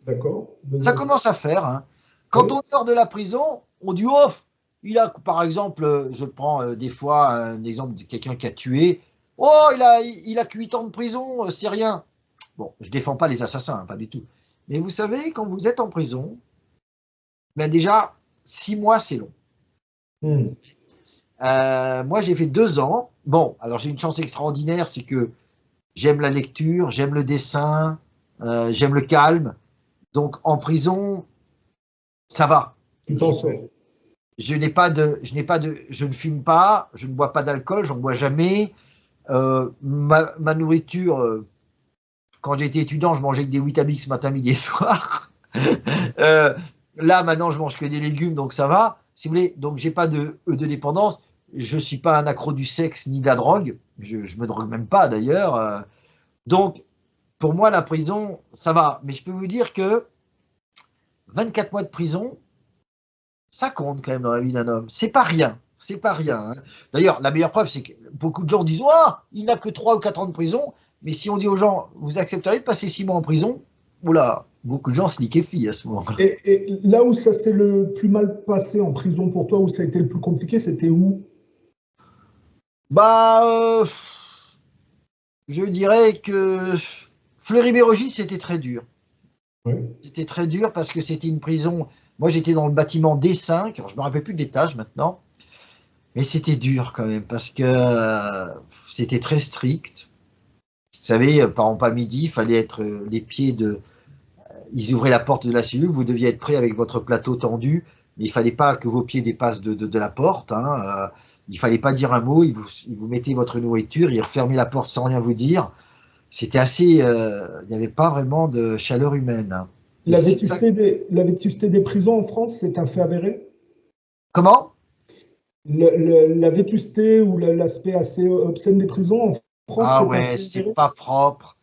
B: D'accord.
A: Ça commence à faire. Hein. Quand
B: Oui.
A: on sort de la prison, on dit, oh, il a, par exemple, je prends des fois un exemple de quelqu'un qui a tué. Oh, il a que 8 ans de prison, c'est rien. Bon, je défends pas les assassins, hein, pas du tout. Mais vous savez, quand vous êtes en prison, ben déjà, 6 mois, c'est long.
B: Hmm.
A: Moi, j'ai fait 2 ans. Bon, alors j'ai une chance extraordinaire, c'est que j'aime la lecture, j'aime le dessin, j'aime le calme. Donc, en prison, ça va.
B: Tu t'en sors.
A: Je ne fume pas, je ne bois pas d'alcool, j'en bois jamais. Ma nourriture, quand j'étais étudiant, je mangeais que des Weetabix matin, midi et soir. Euh, Là, maintenant, je mange que des légumes, donc ça va. Si vous voulez, donc j'ai pas de dépendance. Je suis pas un accro du sexe ni de la drogue. Je me drogue même pas d'ailleurs. Donc, pour moi, la prison, ça va. Mais je peux vous dire que 24 mois de prison, ça compte quand même dans la vie d'un homme. C'est pas rien. C'est pas rien. Hein. D'ailleurs, la meilleure preuve, c'est que beaucoup de gens disent oh, il n'a que 3 ou 4 ans de prison. Mais si on dit aux gens, vous accepteriez de passer 6 mois en prison, oula, beaucoup de gens se liquéfient à ce moment-là.
B: Et là où ça s'est le plus mal passé en prison pour toi, où ça a été le plus compliqué, c'était où?
A: Bah, je dirais que Fleury-Mérogis, c'était très dur.
B: Ouais.
A: C'était très dur parce que c'était une prison. Moi, j'étais dans le bâtiment D5. Alors, je me rappelle plus de l'étage maintenant. Mais c'était dur quand même parce que c'était très strict. Vous savez, par exemple, à midi, il fallait être les pieds de. Ils ouvraient la porte de la cellule, vous deviez être prêt avec votre plateau tendu, mais il fallait pas que vos pieds dépassent de la porte. Hein. Il fallait pas dire un mot, ils vous mettaient votre nourriture, ils refermaient la porte sans rien vous dire. C'était assez. Il n'y avait pas vraiment de chaleur humaine. Hein. Et ça...
B: La vétusté des prisons en France, c'est un fait avéré?
A: Comment?
B: La vétusté ou l'aspect assez obscène des prisons en France,
A: Ah
B: c'est un
A: ouais,
B: fait
A: c'est
B: avéré?
A: pas propre.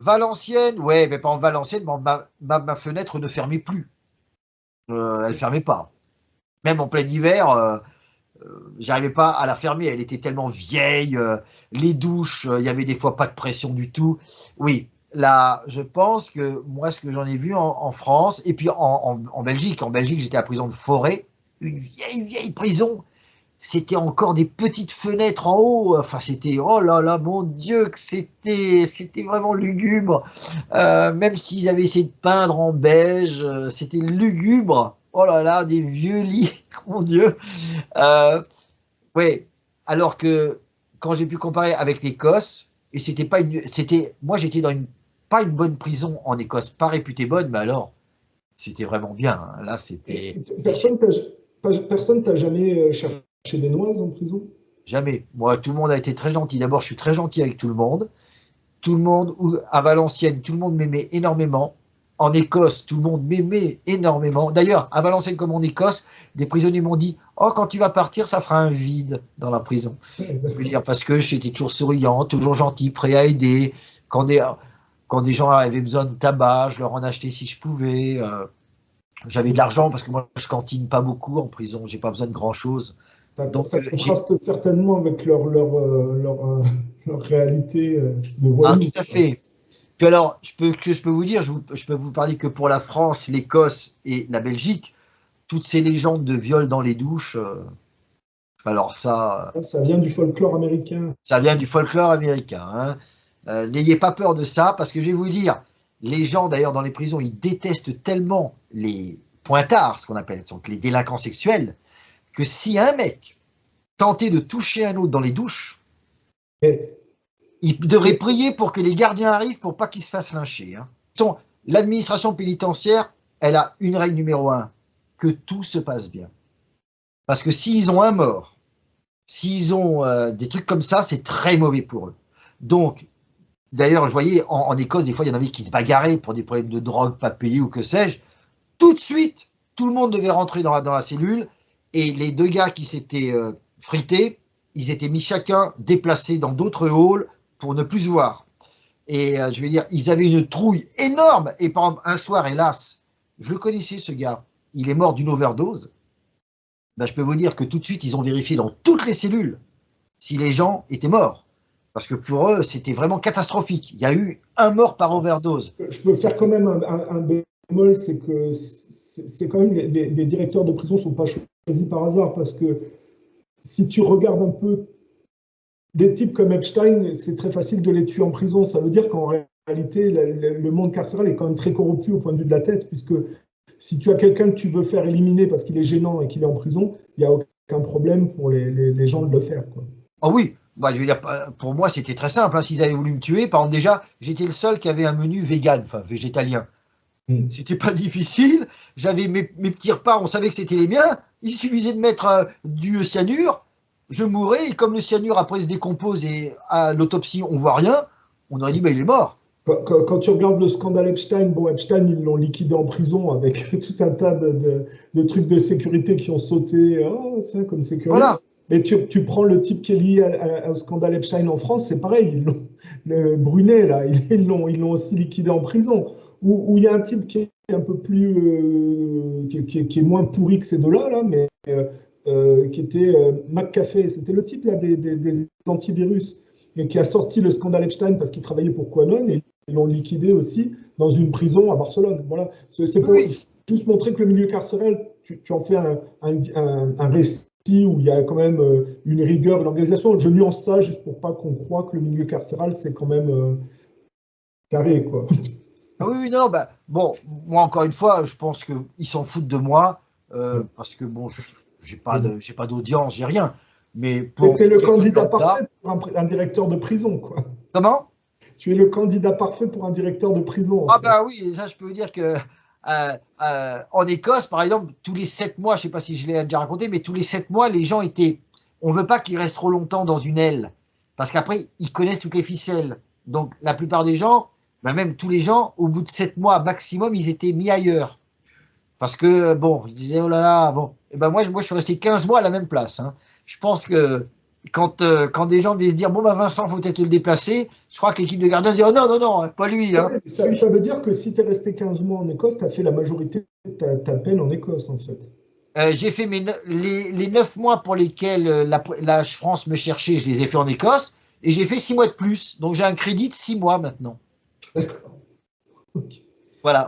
A: Valenciennes, ouais, mais pas en Valenciennes, ma fenêtre ne fermait plus. Elle fermait pas. Même en plein hiver, j'arrivais pas à la fermer. Elle était tellement vieille. Les douches, il y avait des fois pas de pression du tout. Oui, là, je pense que moi, ce que j'en ai vu en France, et puis en Belgique, j'étais à la prison de Forêt, une vieille prison. C'était encore des petites fenêtres en haut. Enfin, c'était, oh là là, mon Dieu, que c'était vraiment lugubre. Même s'ils avaient essayé de peindre en beige, c'était lugubre. Oh là là, des vieux lits, mon Dieu. Euh, ouais. Alors que quand j'ai pu comparer avec l'Écosse, et moi j'étais dans pas une bonne prison en Écosse, pas réputée bonne, mais alors c'était vraiment bien. Hein. Là, c'était
B: Personne t'a jamais cherché des noises en prison?
A: jamais. Moi, tout le monde a été très gentil. D'abord, je suis très gentil avec tout le monde. Tout le monde, à Valenciennes, tout le monde m'aimait énormément. En Écosse, tout le monde m'aimait énormément. D'ailleurs, à Valenciennes comme en Écosse, des prisonniers m'ont dit oh, quand tu vas partir, ça fera un vide dans la prison.
B: Ouais,
A: Je veux
B: d'accord.
A: dire, parce que j'étais toujours souriant, toujours gentil, prêt à aider. Quand des gens avaient besoin de tabac, je leur en achetais si je pouvais. J'avais de l'argent parce que moi, je cantine pas beaucoup en prison. J'ai pas besoin de grand-chose. Donc,
B: Ça contraste certainement avec leur réalité de
A: ah, tout
B: voyous.
A: à fait. Puis alors, je peux vous dire, je peux vous parler que pour la France, l'Écosse et la Belgique, toutes ces légendes de viol dans les douches, alors
B: Ça vient du folklore américain.
A: ça vient du folklore américain. Hein. N'ayez pas peur de ça, parce que je vais vous dire, les gens d'ailleurs dans les prisons, ils détestent tellement les pointards, ce qu'on appelle, donc les délinquants sexuels, que si un mec tentait de toucher un autre dans les douches,
B: Mais,
A: il devrait prier pour que les gardiens arrivent pour pas qu'ils se fassent lyncher. Hein. l'administration pénitentiaire, elle a une règle numéro un, que tout se passe bien. Parce que s'ils ont un mort, s'ils ont des trucs comme ça, c'est très mauvais pour eux. Donc, d'ailleurs, je voyais en Écosse, des fois, il y en avait qui se bagarraient pour des problèmes de drogue, pas payés ou que sais-je. Tout de suite, tout le monde devait rentrer dans la cellule et les deux gars qui s'étaient frités, ils étaient mis chacun déplacés dans d'autres halls pour ne plus se voir. Et je veux dire, ils avaient une trouille énorme. Et par exemple, un soir, hélas, je le connaissais ce gars, il est mort d'une overdose. Ben, je peux vous dire que tout de suite, ils ont vérifié dans toutes les cellules si les gens étaient morts. Parce que pour eux, c'était vraiment catastrophique. Il y a eu un mort par overdose.
B: Je peux faire quand même un bémol, c'est que c'est quand même les directeurs de prison ne sont pas choisis par hasard. Parce que si tu regardes un peu des types comme Epstein, c'est très facile de les tuer en prison. Ça veut dire qu'en réalité, le monde carcéral est quand même très corrompu au point de vue de la tête, puisque si tu as quelqu'un que tu veux faire éliminer parce qu'il est gênant et qu'il est en prison, il n'y a aucun problème pour les gens de le faire, quoi.
A: Ah oui, bah, je veux dire, pour moi, c'était très simple. Hein. S'ils avaient voulu me tuer, par exemple, déjà, j'étais le seul qui avait un menu vegan, enfin végétalien. C'était pas difficile. J'avais mes petits repas, on savait que c'était les miens. Il suffisait de mettre du cyanure. Je mourais, et comme le cyanure après se décompose et à l'autopsie on voit rien, on aurait dit bah, il est mort.
B: Quand tu regardes le scandale Epstein, bon, Epstein, ils l'ont liquidé en prison avec tout un tas de trucs de sécurité qui ont sauté, ça, comme sécurité.
A: Voilà.
B: Mais tu prends le type qui est lié au scandale Epstein en France, c'est pareil, le Brunet, là, ils l'ont aussi liquidé en prison. Où il y a un type qui est un peu plus, qui est moins pourri que ces deux-là, là, mais qui était McAfee, c'était le type là, des antivirus, et qui a sorti le scandale Epstein parce qu'il travaillait pour QAnon, et ils l'ont liquidé aussi dans une prison à Barcelone. Voilà. C'est pour juste montrer que le milieu carcéral, tu en fais un récit où il y a quand même une rigueur, une organisation. Je nuance ça juste pour pas qu'on croie que le milieu carcéral, c'est quand même carré, quoi.
A: Ah oui, non, bah, bon, moi encore une fois, je pense qu'ils s'en foutent de moi, parce que bon, j'ai pas d'audience, j'ai rien. Mais
B: tu es le candidat parfait pour un directeur de prison, quoi.
A: Comment?
B: Tu es le candidat parfait pour un directeur de prison.
A: Ah bah oui, ça je peux vous dire que en Écosse, par exemple, tous les 7 mois, je ne sais pas si je l'ai déjà raconté, mais tous les 7 mois, les gens étaient... On ne veut pas qu'ils restent trop longtemps dans une aile, parce qu'après, ils connaissent toutes les ficelles. Donc la plupart des gens, bah même tous les gens, au bout de 7 mois maximum, ils étaient mis ailleurs. Parce que, bon, je disais, oh là là, bon. Et ben moi, je suis resté 15 mois à la même place. Hein. Je pense que quand des gens viennent se dire, bon, bah Vincent, faut peut-être le déplacer, je crois que l'équipe de gardiens dit, oh non, non, non, pas lui. Hein.
B: Ça veut dire que si tu es resté 15 mois en Écosse, tu as fait la majorité de ta peine en Écosse, en fait.
A: J'ai fait les 9 mois pour lesquels la France me cherchait, je les ai fait en Écosse, et j'ai fait 6 mois de plus. Donc j'ai un crédit de 6 mois maintenant.
B: D'accord. Okay.
A: Voilà.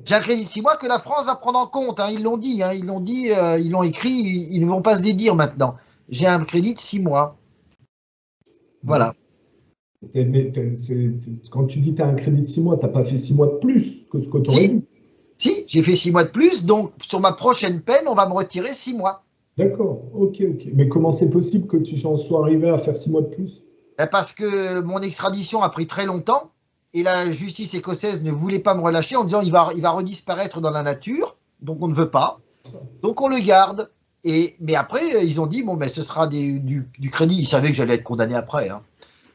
A: J'ai un crédit de 6 mois que la France va prendre en compte. Hein. Ils l'ont dit, hein. Ils l'ont écrit, ils ne vont pas se dédire maintenant. J'ai un crédit de 6 mois. Voilà.
B: Mais quand tu dis que tu as un crédit de 6 mois, tu n'as pas fait 6 mois de plus que ce que tu aurais dû.
A: Si, j'ai fait 6 mois de plus, donc sur ma prochaine peine, on va me retirer 6 mois.
B: D'accord, ok. Mais comment c'est possible que tu en sois arrivé à faire 6 mois de plus?
A: Parce que mon extradition a pris très longtemps et la justice écossaise ne voulait pas me relâcher en disant il va redisparaître dans la nature, donc on ne veut pas. Donc on le garde. Mais après, ils ont dit bon, ben, ce sera du crédit. Ils savaient que j'allais être condamné après. Hein.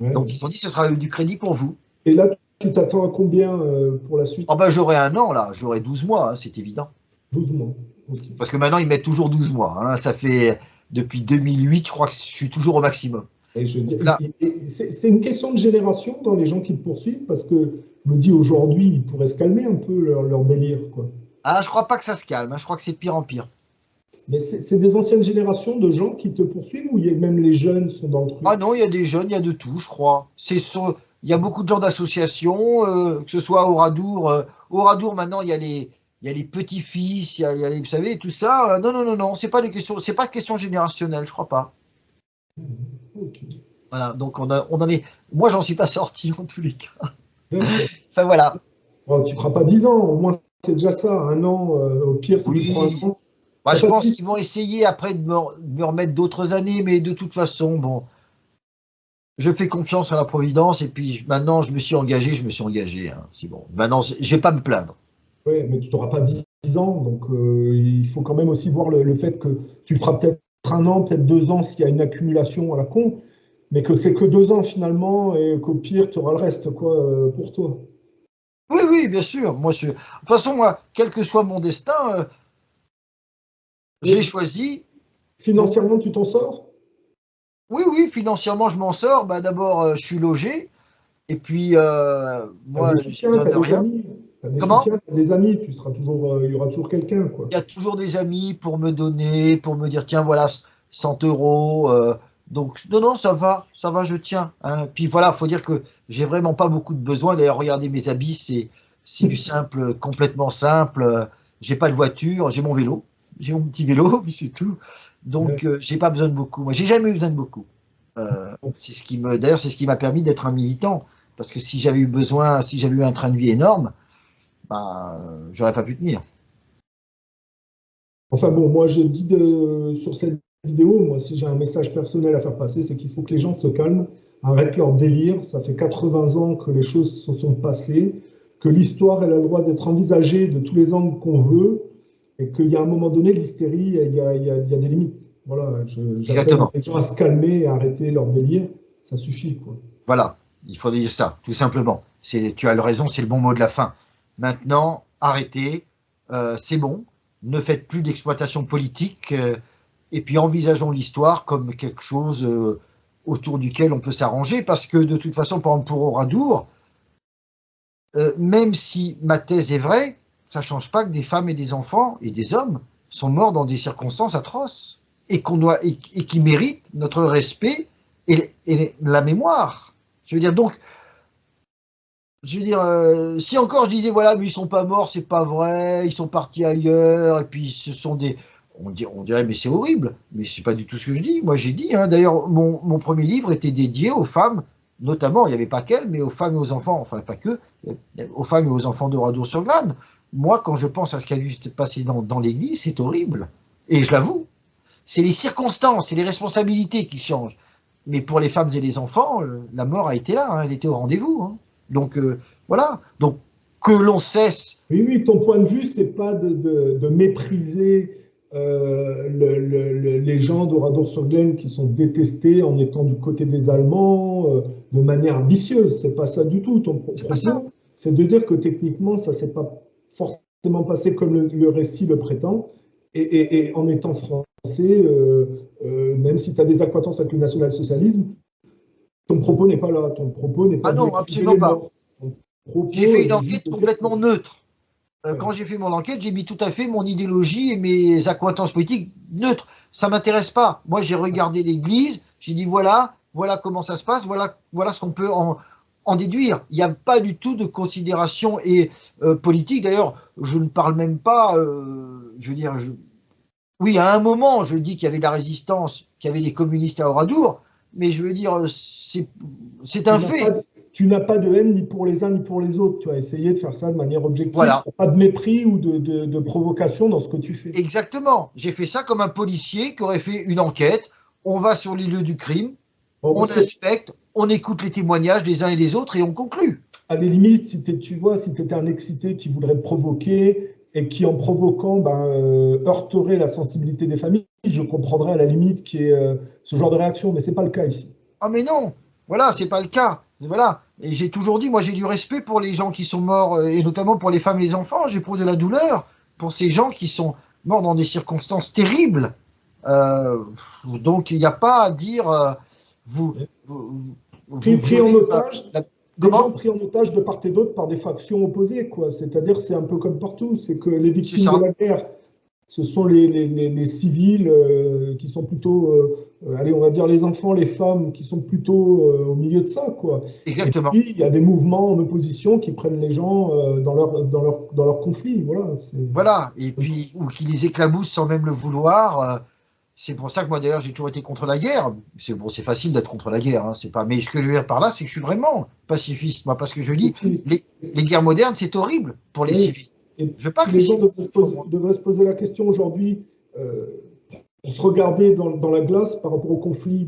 A: Ouais. Donc ils ont dit ce sera du crédit pour vous.
B: Et là, tu t'attends à combien pour la suite?
A: Oh ben, j'aurai 1 an là, j'aurai 12 mois, hein, c'est évident.
B: 12 mois. Okay.
A: Parce que maintenant, ils mettent toujours 12 mois. Hein. Ça fait depuis 2008, je crois que je suis toujours au maximum.
B: C'est une question de génération dans les gens qui te poursuivent, parce que je me dis aujourd'hui, ils pourraient se calmer un peu leur délire, quoi.
A: Ah, je crois pas que ça se calme, hein. Je crois que c'est de pire en pire.
B: Mais c'est des anciennes générations de gens qui te poursuivent, ou même les jeunes sont dans le truc?
A: Ah non, il y a des jeunes, il y a de tout, je crois. Il y a beaucoup de gens d'associations, que ce soit au Oradour. Au Oradour, maintenant, il y a les petits-fils, il y a les, vous savez, tout ça. Non, c'est pas question générationnelle, je crois pas.
B: Okay.
A: Voilà, donc on en est. Moi, j'en suis pas sorti en tous les cas. Enfin voilà.
B: Oh, tu feras pas 10 ans, au moins c'est déjà ça. 1 an, au pire, si tu prends 1 an.
A: Bah, je pense qu'ils vont essayer après de me remettre d'autres années, mais de toute façon, bon. je fais confiance à la Providence et puis maintenant je me suis engagé, hein, c'est bon. Maintenant, je vais pas me plaindre.
B: Oui, mais tu n'auras pas 10 ans, donc il faut quand même aussi voir le fait que tu le feras peut-être 1 an, peut-être 2 ans s'il y a une accumulation à la con, mais que c'est que 2 ans finalement et qu'au pire, tu auras le reste quoi, pour toi.
A: Oui, oui, bien sûr. Moi, de toute façon, moi, quel que soit mon destin, j'ai
B: Et
A: choisi. Donc,
B: financièrement, tu t'en sors?
A: oui, oui, financièrement, je m'en sors. Bah, d'abord, je suis logé. Et puis,
B: Tu as
A: moi,
B: des
A: je
B: soutiens, tu
A: donne
B: as des
A: rien.
B: amis, tu as des
A: Comment?
B: soutiens, tu as des amis, tu seras toujours, il y aura toujours quelqu'un, quoi.
A: Il y a toujours des amis pour me donner, pour me dire, tiens, voilà, 100 euros. Donc, non, non, ça va, je tiens, hein. Puis voilà, faut dire que j'ai vraiment pas beaucoup de besoins. D'ailleurs, regardez mes habits, c'est du simple, complètement simple. J'ai pas de voiture, j'ai mon vélo, j'ai mon petit vélo, puis c'est tout.
B: Ouais.
A: Donc, j'ai pas besoin de beaucoup. Moi, j'ai jamais eu besoin de beaucoup. D'ailleurs, c'est ce qui m'a permis d'être un militant. Parce que si j'avais eu besoin, si j'avais eu un train de vie énorme, bah, j'aurais pas pu tenir.
B: Enfin bon, moi je dis sur cette vidéo, moi si j'ai un message personnel à faire passer, c'est qu'il faut que les gens se calment, arrêtent leur délire. Ça fait 80 ans que les choses se sont passées, que l'histoire elle a le droit d'être envisagée de tous les angles qu'on veut, et qu'il y a un moment donné, l'hystérie, il y a des limites. Voilà, j'appelle
A: Exactement.
B: les gens à se calmer et à arrêter leur délire, ça suffit, quoi.
A: Voilà, il faut dire ça, tout simplement. Tu as raison, c'est le bon mot de la fin. Maintenant, arrêtez, c'est bon, ne faites plus d'exploitation politique, et puis envisageons l'histoire comme quelque chose autour duquel on peut s'arranger, parce que de toute façon, par exemple, pour Oradour, même si ma thèse est vraie, ça ne change pas que des femmes et des enfants et des hommes sont morts dans des circonstances atroces et qui méritent notre respect et la mémoire. Je veux dire, donc, si encore je disais, voilà, mais ils sont pas morts, c'est pas vrai, ils sont partis ailleurs, et puis ce sont des. On dirait, mais c'est horrible, mais c'est pas du tout ce que je dis. Moi, j'ai dit, hein, d'ailleurs, mon premier livre était dédié aux femmes, notamment, il n'y avait pas qu'elles, mais aux femmes et aux enfants, enfin, pas que, aux femmes et aux enfants de Radour-sur-Glane. Moi, quand je pense à ce qui a dû se passer dans l'église, c'est horrible. Et je l'avoue, c'est les circonstances, c'est les responsabilités qui changent. Mais pour les femmes et les enfants, la mort a été là, hein, elle était au rendez-vous, hein. Donc voilà. Donc que l'on cesse.
B: Oui, oui, ton point de vue, c'est pas de mépriser les gens d'Oradour-sur-Glane qui sont détestés en étant du côté des Allemands de manière vicieuse. C'est pas ça du tout. Ton
A: C'est pas ça.
B: propos, c'est de dire que techniquement, ça s'est pas forcément passé comme le récit le prétend. Et en étant français, même si tu as des accointances avec le national-socialisme, ton propos n'est pas là. Ton propos n'est pas
A: Ah
B: de
A: non,
B: mépriser
A: absolument
B: les
A: pas.
B: morts. Ton
A: J'ai
B: propos
A: fait une
B: est juste
A: enquête
B: de dire que
A: complètement neutre.
B: ouais.
A: Quand j'ai fait mon enquête, j'ai mis tout à fait mon idéologie et mes accointances politiques neutres. Ça m'intéresse pas. Moi, j'ai regardé l'Église, j'ai dit voilà, voilà comment ça se passe, voilà, voilà ce qu'on peut en déduire. Il n'y a pas du tout de considération politique. D'ailleurs, je ne parle même pas. Je veux dire, oui, à un moment, je dis qu'il y avait de la résistance, qu'il y avait des communistes à Oradour, mais je veux dire, c'est
B: Tu
A: un
B: n'as pas
A: fait.
B: de, tu n'as pas de haine ni pour les uns ni pour les autres. Tu as essayé de faire ça de manière objective.
A: Voilà,
B: Pas de mépris ou de provocation dans ce que tu fais.
A: exactement. J'ai fait ça comme un policier qui aurait fait une enquête. On va sur les lieux du crime,
B: Bon,
A: on
B: parce que,
A: inspecte, on écoute les témoignages des uns et des autres et on conclut.
B: à la limite, tu vois, si tu étais un excité qui voudrait te provoquer et qui, en provoquant, heurterait la sensibilité des familles, je comprendrais à la limite qu'il y ait ce genre de réaction, mais ce n'est pas le cas ici.
A: Ah mais non, voilà, c'est pas le cas. Et voilà. Et j'ai toujours dit, moi j'ai du respect pour les gens qui sont morts, et notamment pour les femmes et les enfants. J'éprouve de la douleur pour ces gens qui sont morts dans des circonstances terribles. Euh, donc il n'y a pas à dire, vous, vous
B: Pris en
A: violez
B: otage, des gens
A: Comment?
B: pris en otage de part et d'autre par des factions opposées, quoi. C'est-à-dire, c'est un peu comme partout, c'est que les
A: C'est
B: victimes de
A: ça.
B: la guerre, ce sont les civils qui sont plutôt, allez, on va dire les enfants, les femmes qui sont plutôt au milieu de ça, quoi. Et
A: Exactement.
B: puis, il y a des mouvements en opposition qui prennent les gens dans leur conflit, voilà.
A: Voilà. Et puis, ou qui les éclaboussent sans même le vouloir. C'est pour ça que moi, d'ailleurs, j'ai toujours été contre la guerre. C'est bon, c'est facile d'être contre la guerre, hein, c'est pas. Mais ce que je veux dire par là, c'est que je suis vraiment pacifiste, moi, parce que je dis,
B: Et puis,
A: les guerres modernes, c'est horrible pour les
B: oui,
A: civils.
B: et
A: Je veux pas
B: puis
A: que les
B: les gens
A: civils
B: devraient se poser la question aujourd'hui, pour se regarder dans la glace par rapport au conflit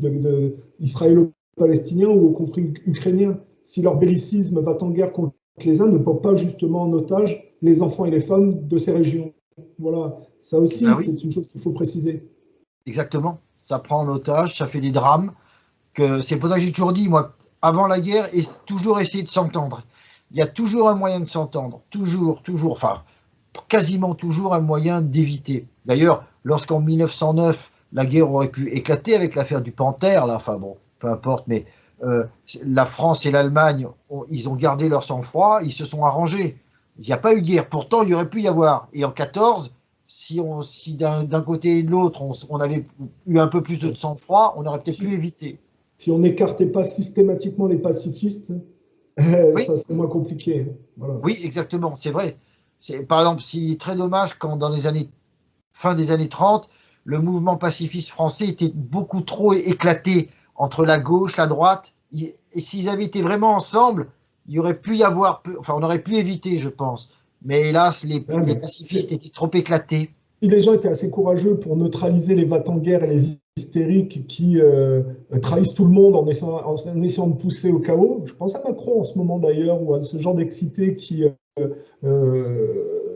B: israélo Palestiniens ou au conflit ukrainien. Si leur bellicisme va en guerre contre les uns, ne prend pas justement en otage les enfants et les femmes de ces régions. Voilà, ça aussi,
A: Ben oui,
B: c'est une chose qu'il faut préciser.
A: exactement. Ça prend en otage, ça fait des drames. C'est pour ça que j'ai toujours dit, moi, avant la guerre, et toujours essayer de s'entendre. Il y a toujours un moyen de s'entendre, toujours, enfin, quasiment toujours un moyen d'éviter. D'ailleurs, lorsqu'en 1909, la guerre aurait pu éclater avec l'affaire du Panthère, là, enfin bon, peu importe, mais la France et l'Allemagne, ils ont gardé leur sang-froid, ils se sont arrangés. Il n'y a pas eu de guerre. Pourtant, il y aurait pu y avoir. Et en 14, si d'un côté et de l'autre, on avait eu un peu plus de sang-froid, on aurait peut-être pu éviter.
B: Si on n'écartait pas systématiquement les pacifistes,
A: Oui,
B: ça serait moins compliqué. Voilà.
A: oui, exactement, c'est vrai. Par exemple, c'est très dommage quand dans les fin des années 30, le mouvement pacifiste français était beaucoup trop éclaté entre la gauche, la droite. Et s'ils avaient été vraiment ensemble, il y aurait pu y avoir, enfin, on aurait pu éviter, je pense. Mais hélas, les pacifistes étaient trop éclatés.
B: Si les gens étaient assez courageux pour neutraliser les va-t-en-guerre et les hystériques qui trahissent tout le monde en essayant de pousser au chaos, je pense à Macron en ce moment d'ailleurs, ou à ce genre d'excités qui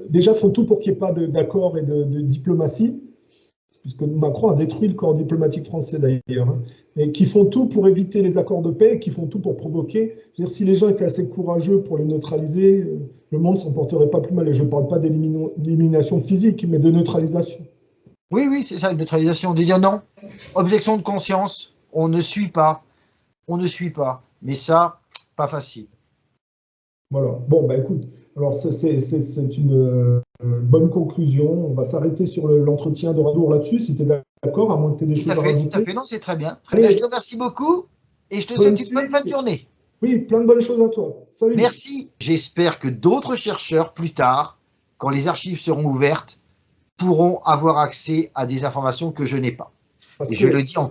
B: déjà font tout pour qu'il n'y ait pas d'accord et de diplomatie, puisque Macron a détruit le corps diplomatique français d'ailleurs, hein, et qui font tout pour éviter les accords de paix, qui font tout pour provoquer. Je veux dire, si les gens étaient assez courageux pour les neutraliser, le monde ne s'en porterait pas plus mal. Et je ne parle pas d'élimination physique, mais de neutralisation.
A: Oui, oui, c'est ça, une neutralisation. De dire non, objection de conscience, on ne suit pas. On ne suit pas. Mais ça, pas facile.
B: Voilà. Bon, bah écoute, alors c'est une bonne conclusion. On va s'arrêter sur l'entretien de Radour là-dessus, si tu es d'accord, à moins que tu aies des choses à rajouter.
A: Tout à fait, non, c'est très bien. Très
B: Allez,
A: bien, je te remercie beaucoup et je te souhaite une bonne fin de journée.
B: Oui, plein de bonnes choses à toi. Salut.
A: Merci. J'espère que d'autres chercheurs, plus tard, quand les archives seront ouvertes, pourront avoir accès à des informations que je n'ai pas. Et je le dis encore